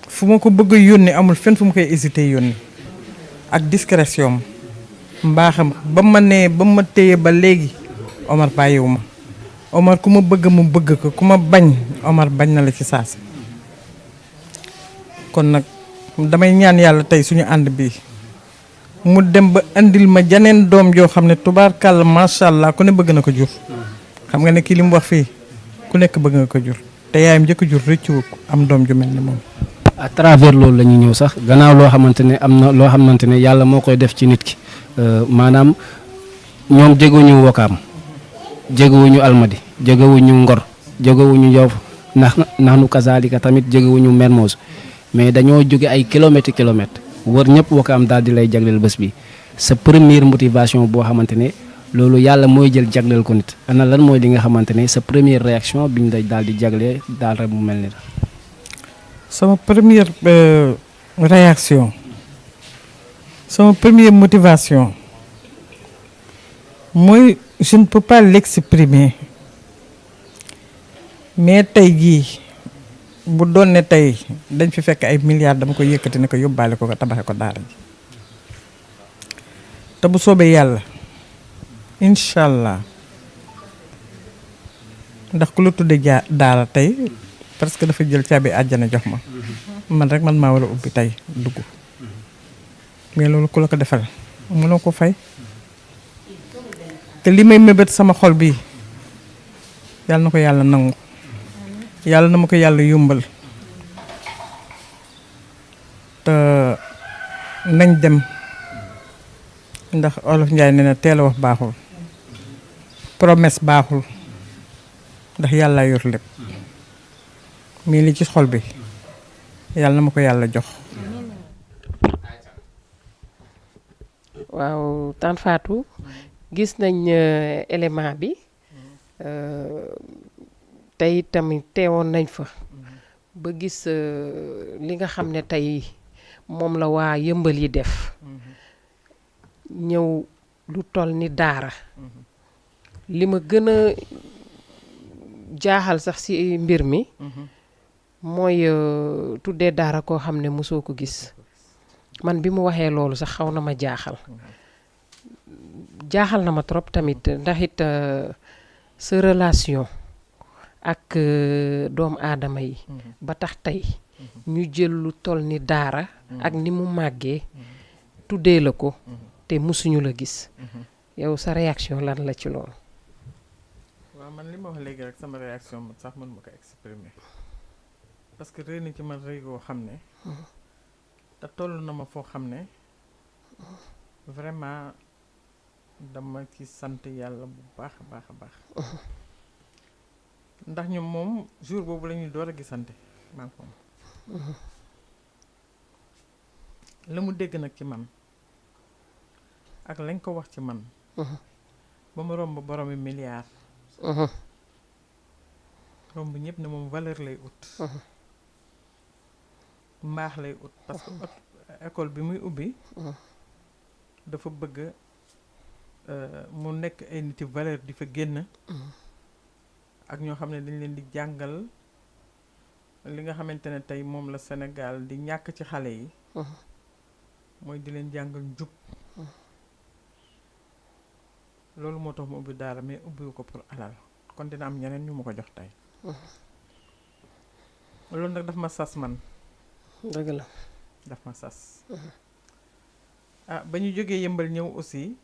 fu ma ko bëgg a yónni amul fenn fu ma koy hésité yónni ak discrétion mbaaxam ba ma nee ba ma téye ba léegi Omar bàyyiwu ma Omar ku ma bëgg mu bëgg ko ku ma bañ Omar bañ na la ci saasi kon nag damay ñaan yàlla tey suñu ànd bi mu dem ba andil ma janeen doom joo xam ne tubaarkàlla macha allah ku ne bëgg na ko jur xam nga ne kii li mu wax fii ku nekk bëgg nga ko jur te yaayam njëkk jur rëccu am doom ju mel ni moom. à travers loolu la ñuy ñëw sax gannaaw loo xamante ne am na loo xamante ne yàlla moo koy def ci nit ki maanaam ñoom jegewuñu Wakaam jegewuñu Almadi jegewuñu Ngor jegewuñu Yoff ndax nu kazaalika tamit jegewuñu Mermoz mais dañoo jóge ay kilomètres wër ñëpp Wakaam daal di lay jagleel bés bi sa première motivation boo xamante ne loolu yàlla mooy jël jagleel ko nit ana lan mooy li nga xamante ne sa première réaction biñ lay daal di jaglee daal rek mu mel ni la. sama première réaction sama première motivation mooy je ne peux pas l'exprimer mais tey jii bu doon ne tey dañ fi fekk ay milliards dama koy yëkkati ne ko yóbbaale ko tabaxe ko daara ji te bu soobee yàlla incha allah ndax ku la tudde daara tey parce que dafa jël caabi àjjana jox ma man rek man maa war a ubbi tey dugg mais loolu ku la ko defal mënoo ko fay te li may mébét sama xol bi yàlla na ko yàlla nangu yàlla na ma ko yàlla yombal te nañ dem ndax Olof Njaay nee na teel a wax baaxul promesse baaxul ndax yàlla yor lépp mais li ci xol bi yàlla na ma ko yàlla jox. waaw Tante Fatou gis nañ élément bi tey tamit teewoon nañ fa ba gis li nga xam ne tey moom la waa yëmbal yi def ñëw lu toll ni daara li ma gën a jaaxal sax ci mbir mi mooy tuddee daara koo xam ne mosoo ko gis man bi mu waxee loolu sax xaw na ma jaaxal na ma trop tamit ndax it sa relation ak doomu aadama yi ba tax tey ñu jël lu toll ni daara ak ni mu màggee tuddee la ko te musuñu la gis yow sa réaction lan la ci loolu. waaw man li ma wax léegi rek sama réaction man sax mën ma ko exprimer parce que réy na ci man réy goo xam ne te toll na ma foo xam ne vraiment dama ci sant yàlla bu baax a baax a baax ndax ñoom moom jour boobu la ñuy door a gisante maa ngi moom la mu dégg nag ci man ak lañ ko wax ci man ba mu romb boromi milliard romb ñëpp ne moom valeur lay ut mbaax lay ut parce que école bi muy ubbi dafa bëgg mu nekk ay niti valeur di fa génn ak ñoo xam ne dañ leen di jàngal li nga xamante ne tey moom la Sénégal di ñàkk ci xale yi mooy di leen jàngal njub loolu moo tax mu ubbi daara mais ubbiwu ko pour alal kon dina am ñeneen ñu ma ko jox tey loolu nag daf ma sas man dëgg la daf ma sas ba ñu jógee yëmbal ñëw aussi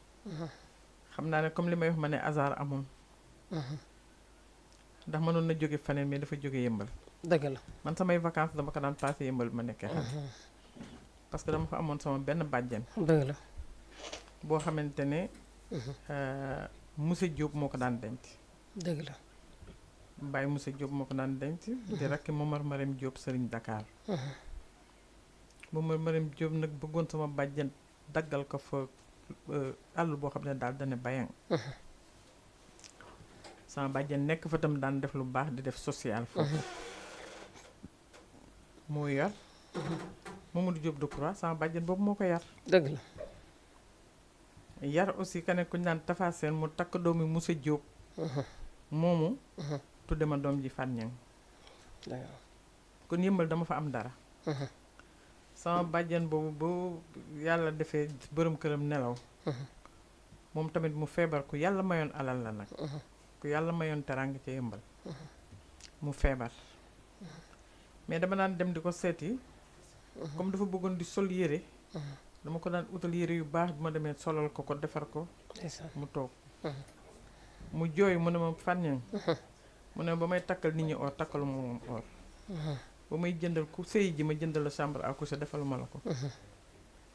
xam naa ne comme li may wax ma ne hasard amul ndax mënoon na jóge faneen mais dafa jóge yëmbal dëgg la man samay vacances dama ko daan passé yëmbal bi ma nekkee xale parce que dama fa amoon sama benn bàjjen dëgg la boo xamante ne monsieur Diop moo ko daan denc dëgg la Baye monsieur Diop moo ko daan denc di rakki Momar Marème Diop Serigne Dakar Momar Marème Diop nag bëggoon sama bàjjen daggal ko fa àll boo xam ne daal dane bayang sama bàjjen nekk fa tam daan def lu baax di def social foofu moo yar Mamadou Diop Decroix sama bàjjen boobu moo ko yar dëgg la yar aussi ka ne ku ñu naan tafaseen mu takk doomi Moussa Diop moomu tudde ma doom ji fànñang kon yëmbal dama fa am dara sama bàjjen boobu bu yàlla defee bërëm këram nelaw moom tamit mu feebar ku yàlla mayoon alal la nag ku yàlla mayoon teraanga ca yëmbal mu feebar mais dama daan dem di ko seeti comme dafa bëggoon di sol yére dama ko daan utal yére yu baax bi ma demee solal ko ko defar ko mu toog mu jooy mu ne ma fànñang mu ne ba may takkal nit ñi or takkalu ma moom or ba may jëndal ku sëy ji ma jëndal la chambre à coucher defaluma la ko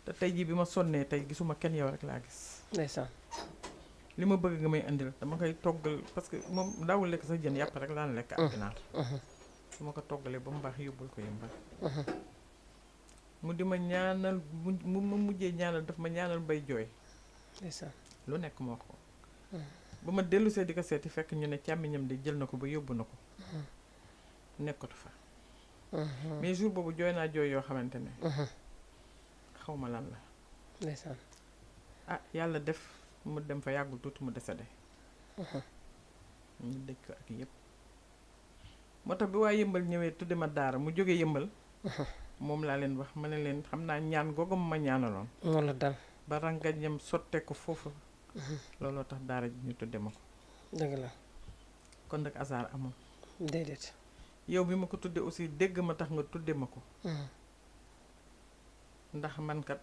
te tey jii bi ma sonnee tey gisuma kenn yow rek laa gis ndeysaan li ma bëgg nga may indil dama koy toggal parce que moom daawul lekk sax jën yàpp rek daan lekk ak ginaar su ma ko toggalee ba mu baax yóbbul ko yëmbal mu di ma ñaanal mu mujjee ñaanal daf ma ñaanal bay jooy ndeysaan lu nekk moo ko ba ma dellu see di ko seeti fekk ñu ne càmmiñam di jël na ko ba yóbbu na ko nekkatu fa mais jour boobu jooy naa jooy yoo xamante ne xaw ma lan la ndeysaan yàlla def mu dem fa yàggul tuuti mu décédé ñu dëj ko ak yëpp moo tax bi waa yëmbal ñëwee tudde ma daara mu jógee yëmbal moom laa leen wax ma ne leen xam naa ñaan googam ma ñaanaloon moo la dal ba rangañam sotte ko foofu looloo tax daara ji ñu tudde ma ko dëgg la kon nag hasard amul déedéet yow bi ma ko tudde aussi dégg ma tax nga tudde ma ko ndax man kat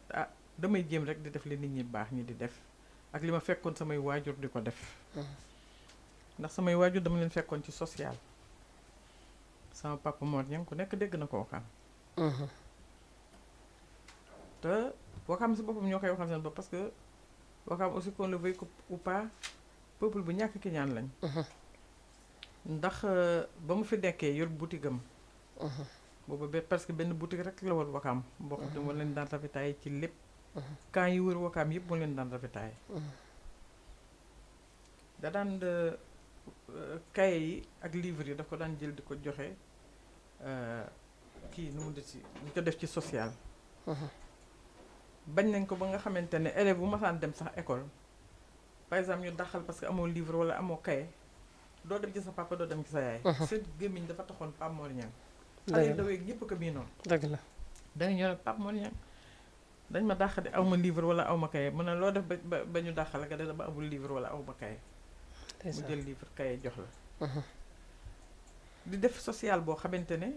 damay jéem rek di def li nit ñi baax ñi di def ak li ma fekkoon samay waajur di ko def ndax samay waajur dama leen fekkoon ci social sama papa Mor Niang ku nekk dégg na ko waxam te waxam si boppam ñoo koy waxal seen bopp parce que waxam aussi qu'on le veuille ou pas peuple bu ñàkk ki ñaan lañ ndax ba mu fi nekkee yor boutique am boobu parce que benn boutique rek la woon Wakaam boo xam ne moo leen daan ravitailler ci lépp camp yi wër Wakaam yëpp moo leen daan ravitailler da daan cahier yi ak livre yi daf ko daan jël di ko joxe kii nu mu di ci ñu ko def ci social bañ nañ ko ba nga xamante ne élève bu masaan dem sax école par exemple ñu daxal parce que amoo livre wala amoo cahier doo dem ci sa papa doo dem ci sa yaay seen gémmiñ dafa taxoon Pape Mor Niang xale yu dawee ñëpp ko bii noonu dëgg la da nga ñëw ne Pape Mor Niang dañ ma dàq de aw ma livre wala aw ma cahier mu ne loo def ba ñu dàqal nga de ba amul livre wala aw ma cahier mu jël livre cahier jox la di def social boo xamante ne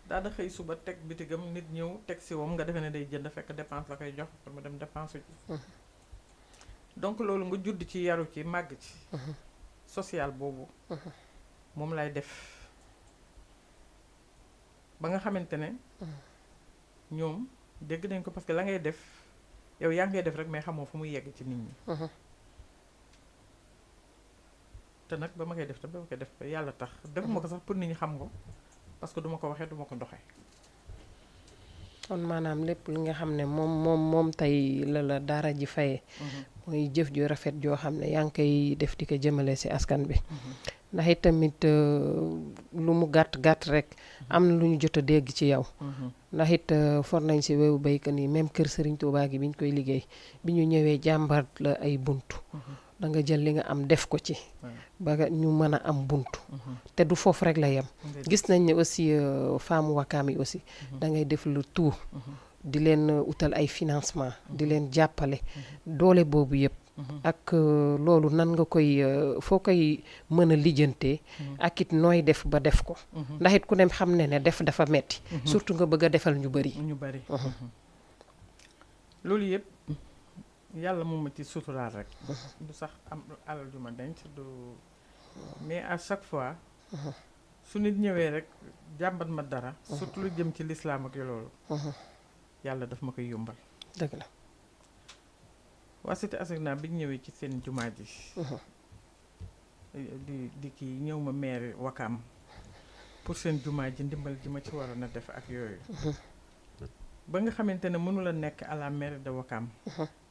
daana xëy suba teg bitigam nit ñëw teg si wam nga defee ne day jënd fekk dépense la koy jox pour mu dem dépense ci donc loolu nga judd ci yaru ci màgg ci social boobu moom lay def ba nga xamante ne ñoom dégg nañ ko parce que la ngay def yow yaa ngay def rek mais xamoo fu muy yegg ci nit ñi te nag ba ma koy def te ba ma koy def ba yàlla tax defuma ko sax pour nit ñi xam ko parce que duma ko waxee duma ko doxee kon maanaam lépp li nga xam ne moom tey la daara ji fayee mooy jëf ju rafet joo xam ne yaa ngi koy def di ko jëmale ci askan bi ndax it tamit lu mu gàtt rek am na lu ñu jot a dégg ci yow ndax it for nañ ci wewu béykat yi même kër Serigne Touba gi bi ñu koy liggéey bi ñu ñëwee jàmbar la ay buntu da nga jël li nga am def ko ci ba ñu mën a am buntu te du foofu rek la yem gis nañ ne aussi femme Wakaam yi aussi da ngay def lu tout di leen utal ay financement di leen jàppale doole boobu yëpp ak loolu nan nga koy foo koy mën a lijjantee ak it nooy def ba def ko ndax it ku ne xam ne def dafa metti surtout nga bëgg a defal ñu bari loolu yëpp yàlla moom ma ci suturaal rek du sax am alal ju ma denc du mais à chaque fois su nit ñëwee rek jàmbat ma dara surtout lu jëm ci lislaam ak loolu yàlla daf ma koy yombal dëgg la waa Cité Asecna bi ñu ñëwee ci seen jumaa ji di kii ñëw ma maire Wakaam pour seen jumaa ji ndimbal ji ma ci waroon a def ak yooyu ba nga xamante ne mënula nekk à la mairie de Wakaam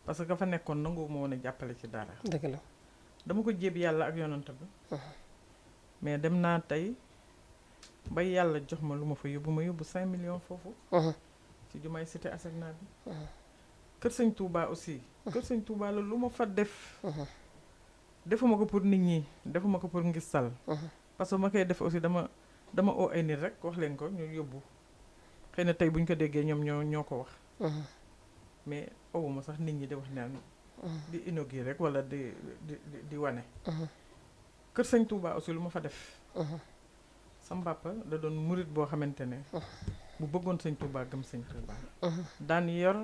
parce que fa nekkoon nangu ma woon a jàppale ci dara dëgg la dama ko jéeb yàlla ak yonante bi mais dem naa tey ba yàlla jox ma lu ma fa yóbbu 5 millions foofu ci jumaay Cité Asecna bi kër sëñ Touba aussi kër sëñ Touba la lu ma fa def defuma ko pour nit ñi defuma ko pour ngistal parce que ma koy def aussi dama oo ay nit rek wax leen ko ñu yóbbu xëy na tey bu ñu ko déggee ñoom ñoo ko wax mais owuma sax nit ñi di wax naan di inauguré rek wala di wane kër sëñ Touba aussi lu ma fa def sam papa da doon murit boo xamante ne bu bëggoon sëñ Touba gëm sëñ Touba daan yor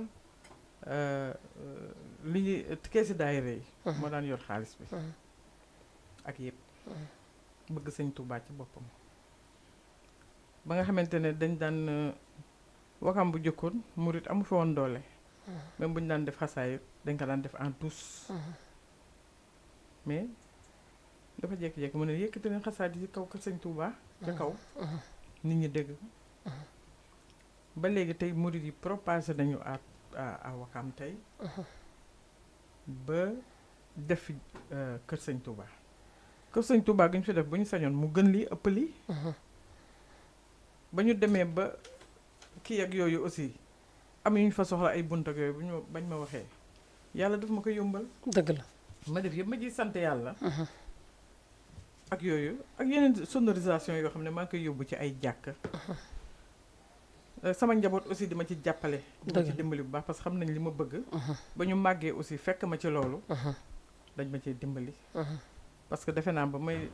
li ñuy keesi daayira yi moo daan yor xaalis bi ak yëpp bëgg sëñ Touba ci boppam ba nga xamante ne dañ daan Wakaam bu jëkkoon murit amu fi woon doole même bu ñu daan def xasaay dañ ko daan def en douce mais dafa jékki-jékki mu ne yëkkati leen xasaay di ci kaw kër sëñ Touba ca kaw nit ñi dégg ba léegi tey murit yi propagé nañu à Wakaam tey ba def kër sëñ Touba kër sëñ Touba gi ñu fi def bu ñu sañoon mu gën lii ëpp lii ba ñu demee ba kii ak yooyu aussi am ñu fa soxla ay bunt ak yooyu bu ñu bañ ma waxee yàlla daf ma ko yombal dëgg la ma def yëpp ma ciy sant yàlla ak yooyu ak yeneen sonorisation yoo xam ne maa ngi koy yóbbu ci ay jàkk sama njaboot aussi dima ci jàppale dima ci dimbali bu baax parce que xam nañ li ma bëgg ba ñu màggee aussi fekk ma ci loolu dañ ma ciy dimbali parce que defe naa ba may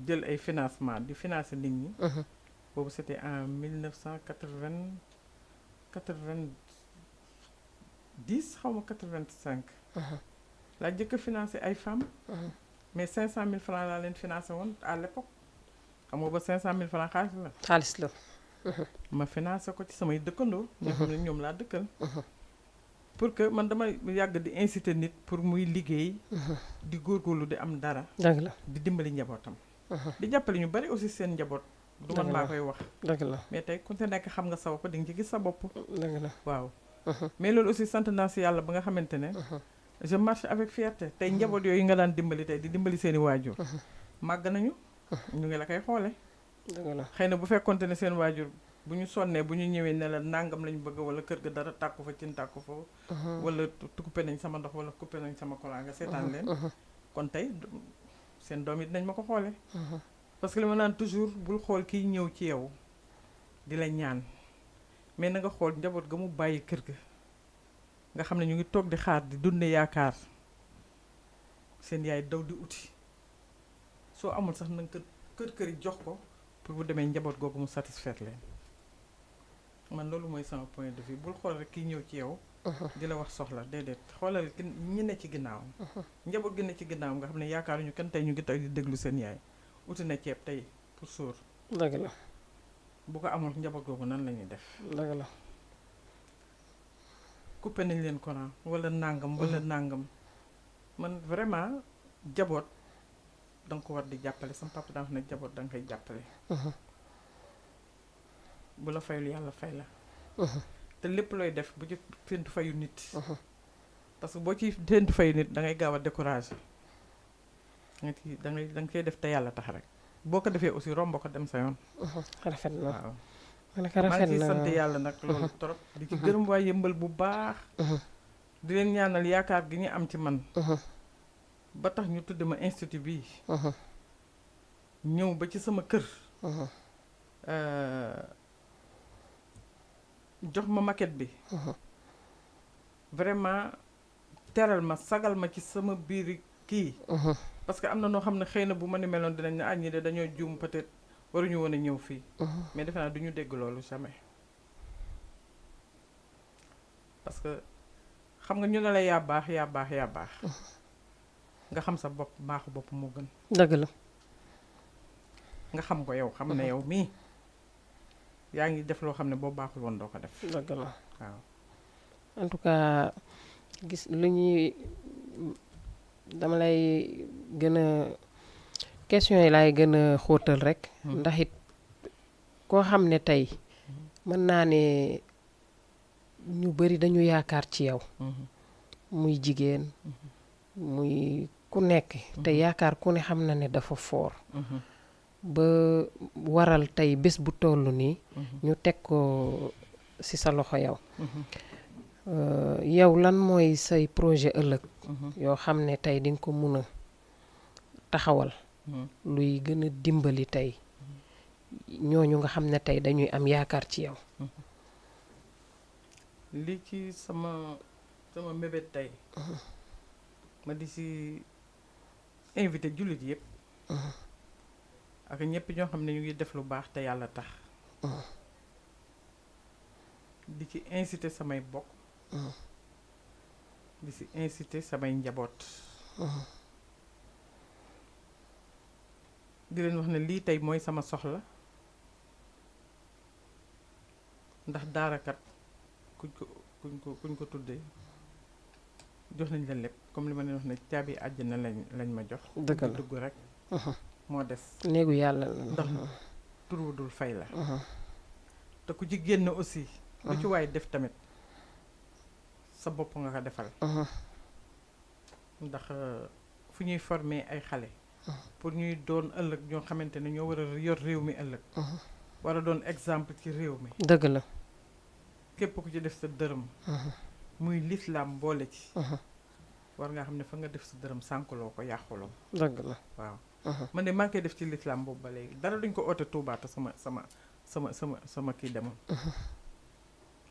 jël ay financement di financer nit ñi boobu c'était en 1990 xaw ma 85 laa jëkk a financé ay femmes mais 500 000 francs laa leen financé woon à l'époque xam nga ba 500 000 francs xaalis la ma financé ko ci samay dëkkandoo ñoo xam ne ñoom laa dëkkal pour que man dama yàgg di inciter nit pour muy liggéey di góorgóorlu di am dara dëgg la di dimbali njabootam di jàppale ñu bari aussi seen njaboot du man maa koy wax. dëgg la mais tey ku ci nekk xam nga sa bopp di nga ci gis sa bopp. dëgg la waaw. mais loolu aussi sant naa si yàlla ba nga xamante ne. je marche avec fierté tey njaboot yooyu nga daan dimbali tey di dimbali seeni waajur. màgg nañu. ñu ngi la koy xoole. dëgg la xëy na bu fekkonte ne seen waajur bu ñu sonnee bu ñu ñëwee ne la nangam lañu bëgg wala kër ga dara tàkku fa cin tàkku fa. wala coupé nañ sama ndox wala coupé nañ sama courant nga seetaan leen. kon tey seen doom yi dinañ ma ko xoole. parce que li ma naan toujours bul xool kiy ñëw ci yow di la ñaan mais na nga xool njaboot ga mu bàyyi kër ga nga xam ne ñu ngi toog di xaar di dunde yaakaar seen yaay daw di uti soo amul sax na nga kër yi jox ko pour bu demee njaboot googu mu satisfaire leen man loolu mooy sama point de vue bul xool rek kiy ñëw ci yow di la wax soxla déedéet xoolal ñi ne ci ginnaaw njaboot gi ne ci ginnaaw nga xam ne yaakaaruñu kenn tey ñu ngi tey di déglu seen yaay uti na ceeb tey pour sóor. dëgg la. bu ko amul njaboot googu nan la ñuy def. dëgg la. coupé nañ leen courant wala nangam wala nangam man vraiment jaboot da nga ko war di jàppale sama papa daa wax ne jaboot da nga koy jàppale. bu la fayul yàlla fay la. te lépp looy def bu ci séntu fayu nit. parce que boo ci séntu fayu nit da ngay gaaw a découragé. da nga koy def te yàlla tax rek boo ko defee aussi romb ko dem sa yoon. rafet na waaw. rafet na maa ngi ciy sant yàlla nag loolu trop. di ci gërëm waa Yëmbal bu baax. di leen ñaanal yaakaar gi ñu am ci man. ba tax ñu tudd ma institut bii. ñëw ba ci sama kër. jox ma maquette bi. vraiment teral ma sagal ma ci sama biir kii. parce que am na noo xam ne xëy na bu ma ni meloon dinañ ne ñi de dañoo juum peut-être waruñu woon a ñëw fii. mais defe naa du ñu dégg loolu jamais. parce que xam nga ñu ne la yaa baax yaa baax yaa baax. nga xam sa bopp baaxu bopp moo gën. dëgg la. nga xam ko yow xam ne yow mii yaa ngi def loo xam ne boo baaxul woon doo ko def. dëgg la waaw. en tout cas gis lu ñuy dama lay gën a question yi laay gën a xóotal rek. ndax it koo xam ne tey mën naa ne ñu bari dañu yaakaar ci yow. muy jigéen. muy ku nekk. te yaakaar ku ne xam na ne dafa foor. ba waral tey bés bu toll nii. ñu teg ko ci sa loxo yow. yow lan mooy say projet ëllëg. yoo xam ne tey di nga ko mun a taxawal. luy gën a dimbali tey ñooñu nga xam ne tey dañuy am yaakaar ci yow. li ci sama mébét tey. ma di ci invité jullit yëpp. ak ñëpp ñoo xam ne ñu ngi def lu baax te yàlla tax. di ci incité samay bokk. di ci incité samay njaboot. di leen wax ne lii tey mooy sama soxla ndax daarakat kuñ ko tuddee jox nañ la lépp comme li ma leen wax ne caabi àjjana lañ ma jox. dëgg la dugg rek. moo des. néegu yàlla ndax tur wu dul fay la. te ku ci génn aussi. lu ci waay def tamit sa bopp nga ko defal. ndax fu ñuy former ay xale. pour ñuy doon ëllëg ñoo xamante ne ñoo war a yor réew mi ëllëg. war a doon exemple ci réew mi. dëgg la. képp ku ci def sa dërëm. muy lislaam boole ci. war nga xam ne fa nga def sa dërëm sànkuloo ko yàquloo. dëgg la waaw. man de maa ngi koy def ci lislaam boobu ba léegi dara duñ ko oote Touba te sama kii demoon.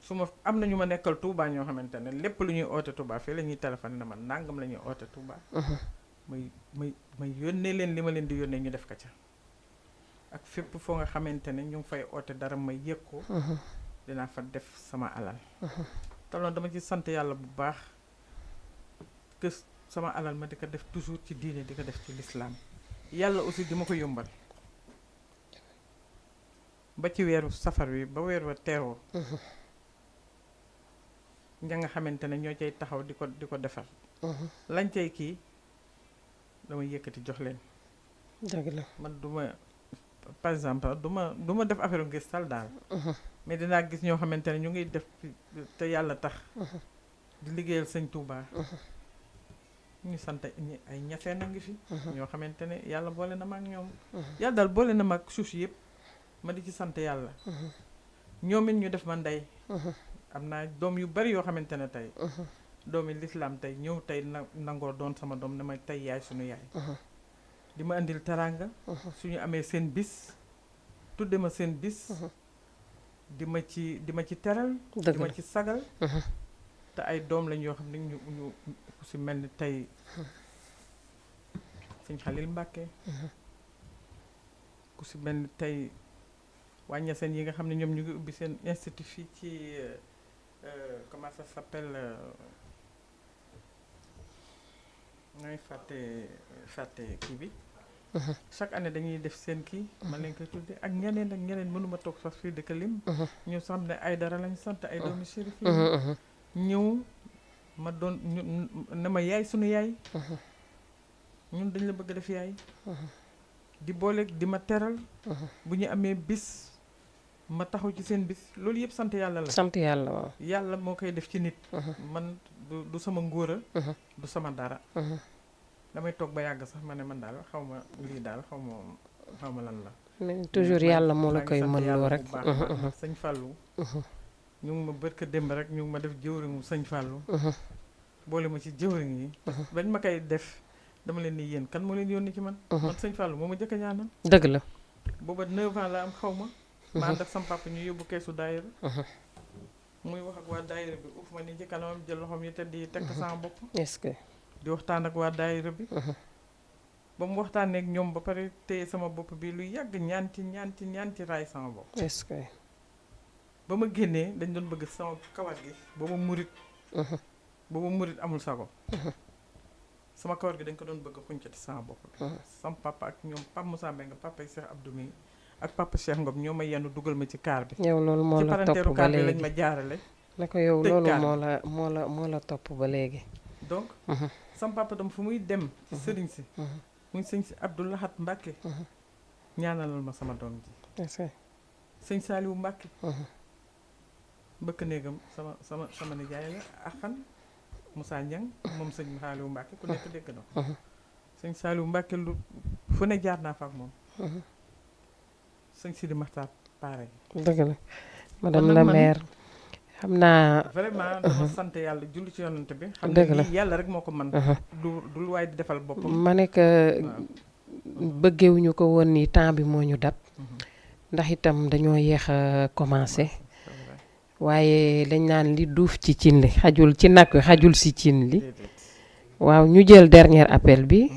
su ma am na ñu ma nekkal Touba ñoo xamante ne lépp lu ñuy oote Touba fii la ñuy téléphoné na man nangam la ñuy oote Touba. may yónnee leen li ma leen di yónnee ñu def ko ca. ak fépp foo nga xamante ne ñu ngi fay oote dara may yëg ko. dinaa fa def sama alal. te loolu dama ci sant yàlla bu baax que sama alal ma di ko def toujours ci diine di ko def ci lislaam yàlla aussi di ma ko yombal. ba ci weeru safar wi ba weer wa teeroo. ña nga xamante ne ñoo cay taxaw di ko defar. lañ cay kii damay yëkkati jox leen. dëgg la man du ma par exemple du ma def affaire ngistal daal. mais dinaa gis ñoo xamante ne ñu ngi def te yàlla tax. di liggéeyal sëñ Touba. ñu sant ay ñaseen a ngi fi. ñoo xamante ne yàlla boole na ma ak ñoom. yàlla daal boole na ma ak suuf si yëpp ma di ci sant yàlla. ñoom it ñu def ma ndey. am naa doom yu bari yoo xamante ne tey. doomi lislaam tey ñëw tey nangoo doon sama doom ne ma tey yaay suñu yaay. di ma indil teraanga. suñu amee seen bis tudde ma seen bis. di ma ci teral. di ma ci sagal. te ay doom lañ yoo xam ne ñu ku si mel ni tey sëñ Xalil Mbàkke ku si mel ni tey wàñña seen yi nga xam ne ñoom ñu ngi ubbi seen institut fii ci comment ça s'appelle ngay fàtte kii bi chaque année dañuy def seen kii man lañ koy tudde ak ñeneen mënuma toog sax fii dëkk lim ñu xam ne ay dara lañ sant ay doomi shérif yi ñëw ma doon ne ma yaay sunu yaay ñun dañ la bëgg def yaay di boole di ma teral bu ñu amee bis ma taxaw ci seen bis loolu yëpp sant yàlla la sant yàlla waaw yàlla moo koy def ci nit man du sama ngóora du sama dara damay toog ba yàgg sax ma ne man daal xaw ma lii daal xaw ma lan la mais toujours yàlla moo la koy mën loo rek sëñ Fallou ñu ngi ma bërka démb rek ñu ngi ma def jëwriñu sëñ Fallou boole ma ci jëwriñ yi bañ ma koy def dama leen ni yéen kan moo leen yónni ci man man sëñ Fallou moo ma jëkk a ñaanal dëgg la booba 9 ans la am xaw ma ma ànd ak sama papa ñu yóbbu keesu daayira muy wax ak waa daayira bi uuf ma ni ci kanamam jël loxoom yi tedd yi teg ko sama bopp est-ce que di waxtaan ak waa daayira bi ba mu waxtaanee ak ñoom ba pare téye sama bopp bi lu yàgg ñaanti raay sama bopp est-ce que ba ma génnee dañ doon bëgg sama kawar gi booba murit amul sago sama kawar gi dañ ko doon bëgg xuncati sama bopp bi sama papa ak ñoom Papa Moussa Mbengue papa yi Cheikh Abdou mi ak papa Cheikh Ngom ñoo ma yenn dugal ma ci kaar bi yow loolu moo la topp ba léegi lañ ma jaarale na ko yow loolu moo la topp ba léegi donc sama papa dam fu muy dem ci sëriñ si muy sëñ si Abdou Lahat Mbàkke ñaanalal ma sama doom ji sëñ Saliou Mbàkke bëkk néegam sama nijaay la axan Moussa Niang moom sëñ Saliou Mbàkke ku nekk dégg na sëñ Saliou Mbàkke lu fu ne jaar naa fa ak moom sëñ Sidi Maxtaar pareil dëgg la madame la maire xam naa vraiment dama sant yàlla julli ci yonante bi xam dëgg la ne yàlla rek moo ko mën du lu waay di defal boppam ma ne que bëggewuñu ko woon ni temps bi moo ñu dab ndax itam dañoo yéex a commencé waaye dañ naan li duuf ci cin li xajul ci nag wi xajul si cin li waaw ñu jël dernier appel bi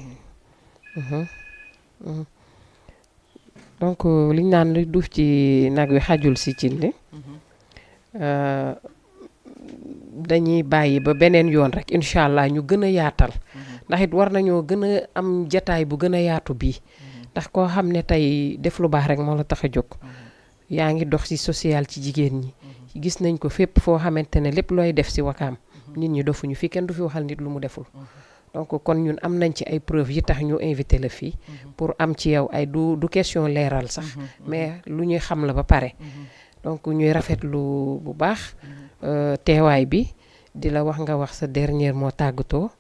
donc liñ naan li duuf ci nag wi xajul si cin li dañuy bàyyi ba beneen yoon rek incha allah ñu gën a yaatal ndax it war nañoo gën a am jataay bu gën a yaatu bii ndax koo xam ne tey def lu baax rek moo la tax a jóg yaa ngi dox ci social ci jigéen ñi gis nañ ko fépp foo xamante ne lépp looy def ci Wakaam nit ñi dofuñu fi kenn du fi waxal nit lu mu deful donc kon ñun am nañ ci ay preuves yi tax ñu invité la fii pour am ci yow ay du question leeral sax mais lu ñuy xam la ba pare donc ñuy rafetlu bu baax teewaay bi di la wax nga wax sa dernier mot tàggatoo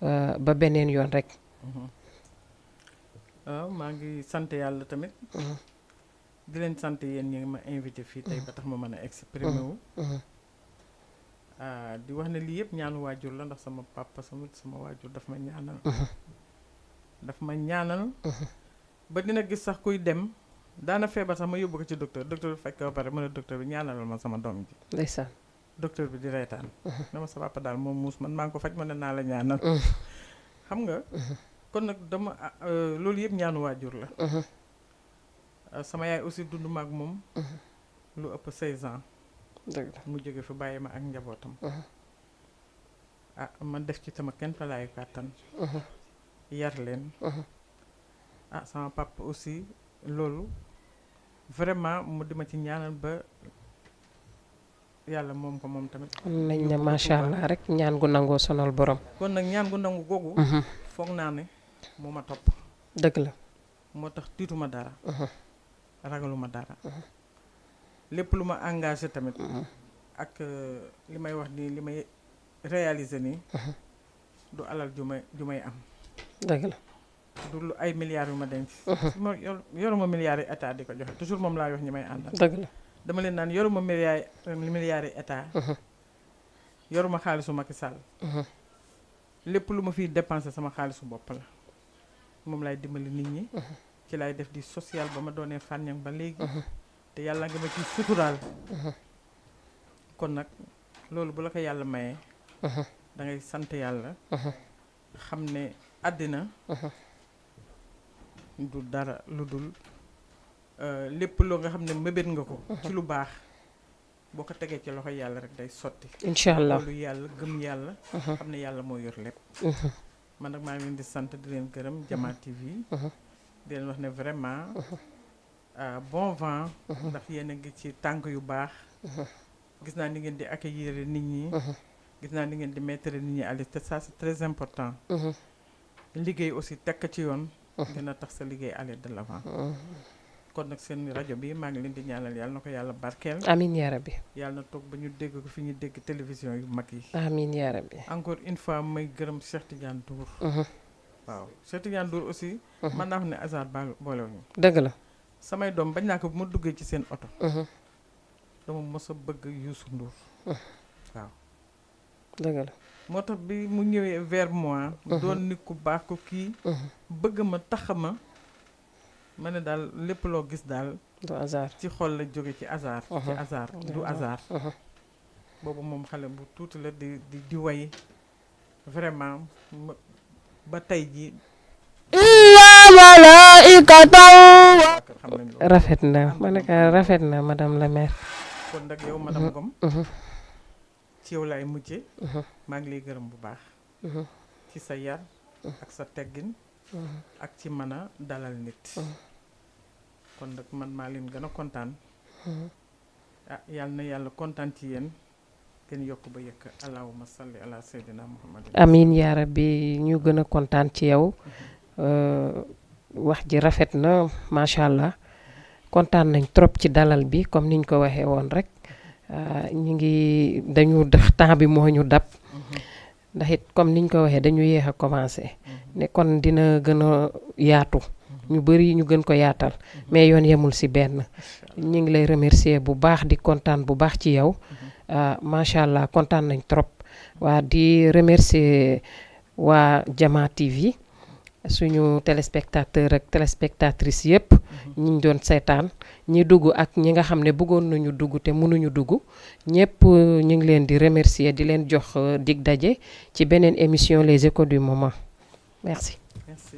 ba beneen yoon rek waaw maa ngi sant yàlla tamit di leen sant yéen ñi ma invité fii tey ba tax ma mën a exprimer wu di wax ne lii yëpp ñaanu waajur la ndax sama papa sama waajur daf ma ñaanal ba dina gis sax kuy dem daana feebar sax ma yóbbu ko ci docteur bi fekk ba pare mën a docteur bi ñaanalal ma sama doom ji ndeysaan docteur bi di reetaan dama sa papa daal moom muus man maa ngi ko faj ma ne naa la ñaanal xam nga kon nag dama loolu yëpp ñaanu waajur la sama yaay aussi dund ma ak moom lu ëpp 16 ans mu jóge fi bàyyi ma ak njabootam man def ci sama kenn falaayu kàttan yar leen sama papa aussi loolu vraiment mu dima ci ñaanal ba yàlla moom ko moom tamit nañ ne macha allah rek ñaan gu nangoo sonal borom kon nag ñaan gu nangu googu foog naa ne moo ma topp dëgg la moo tax tiituma dara ragaluma dara lépp lu ma engagé tamit ak li may wax nii li may réaliser nii du alal ju may am dëgg la du lu ay milliards yu ma denc ma yoruma milliards yi état di ko joxe toujours moom laa wax ñi may àndal dëgg la dama leen naan yoruma milliards yi état yoruma xaalisu Macky Sall lépp lu ma fiy dépensé sama xaalisu bopp la moom laay dimbali nit ñi ci laay def di social ba ma doonee fànñang ba léegi te yàlla nga ma ciy suturaal kon nag loolu bu la ko yàlla mayee da ngay sant yàlla xam ne àddina du dara lu dul lépp loo nga xam ne mébét nga ko ci lu baax boo ko tegee ci loxo yàlla rek day sotti incha allah loolu yàlla gëm yàlla xam ne yàlla moo yor lépp man nag maa ngi leen di sant di leen gërëm Jama TV di leen wax ne vraiment bon vent ndax yéen a ngi ci tànk yu baax gis naa ni ngeen di accueillir nit ñi gis naa ni ngeen di mettre nit ñi à l'aise te ça c'est très important liggéey aussi tekk ci yoon dina tax sa liggéey aller de l'avant kon nag seen rajo bi maa ngi leen di ñaanal yàlla na ko yàlla barkeel amiin yaa rabbi yàlla na toog ba ñu dégg ko fi ñu dégg télévision yu mag yi amiin yaa rabbi encore une fois may gërëm Cheikh Tidiane Dour waaw Cheikh Tidiane Dour aussi man naa xam ne hasard ba boolewuñu dëgg la samay doom bañ naa ko bu ma duggee ci seen oto dama mos a bëgg Youssou Ndour waaw dëgg la moo tax bi mu ñëwee vers moi doon nit ku baax ko kii bëgg ma tax ma ne daal lépp loo gis daal du hasard ci xol la jóge ci hasard ci hasard du hasard boobu moom xale bu tuuti la di way vraiment ba tey ji rafet na ma ne ko rafet na madame la maire kon nag yow madame Ngom ci yow laay mujje maa ngi lay gërëm bu baax ci sa yar ak sa teggin ak ci mën a dalal nit kon nag man maa leen gën a kontaan yàlla na yàlla kontaan ci yéen kenn yokk ba yëkk allahumma salli ala sayyidina muhammad amiin yaa rabbi ñu gën a kontaan ci yow wax ji rafet na macha allah kontaan nañ trop ci dalal bi comme niñ ko waxee woon rek ñu ngi dañu def temps bi moo ñu dab ndax it comme niñ ko waxee dañu yéex a commencé ne kon dina gën a yaatu ñu bëri ñu gën ko yaatal mais yoon yemul ci benn ñu ngi lay remercier bu baax di kontaan bu baax ci yow macha allah kontaan nañ trop waa di remercier waa Jama TV suñu téléspectateur ak téléspectatrice yépp ñi ñu doon seetaan ñi dugg ak ñi nga xam ne bëggoon nañu dugg te mënuñu dugg ñépp ñu ngi leen di remercier di leen jox dig daje ci beneen émission les échos du moment merci. Merci.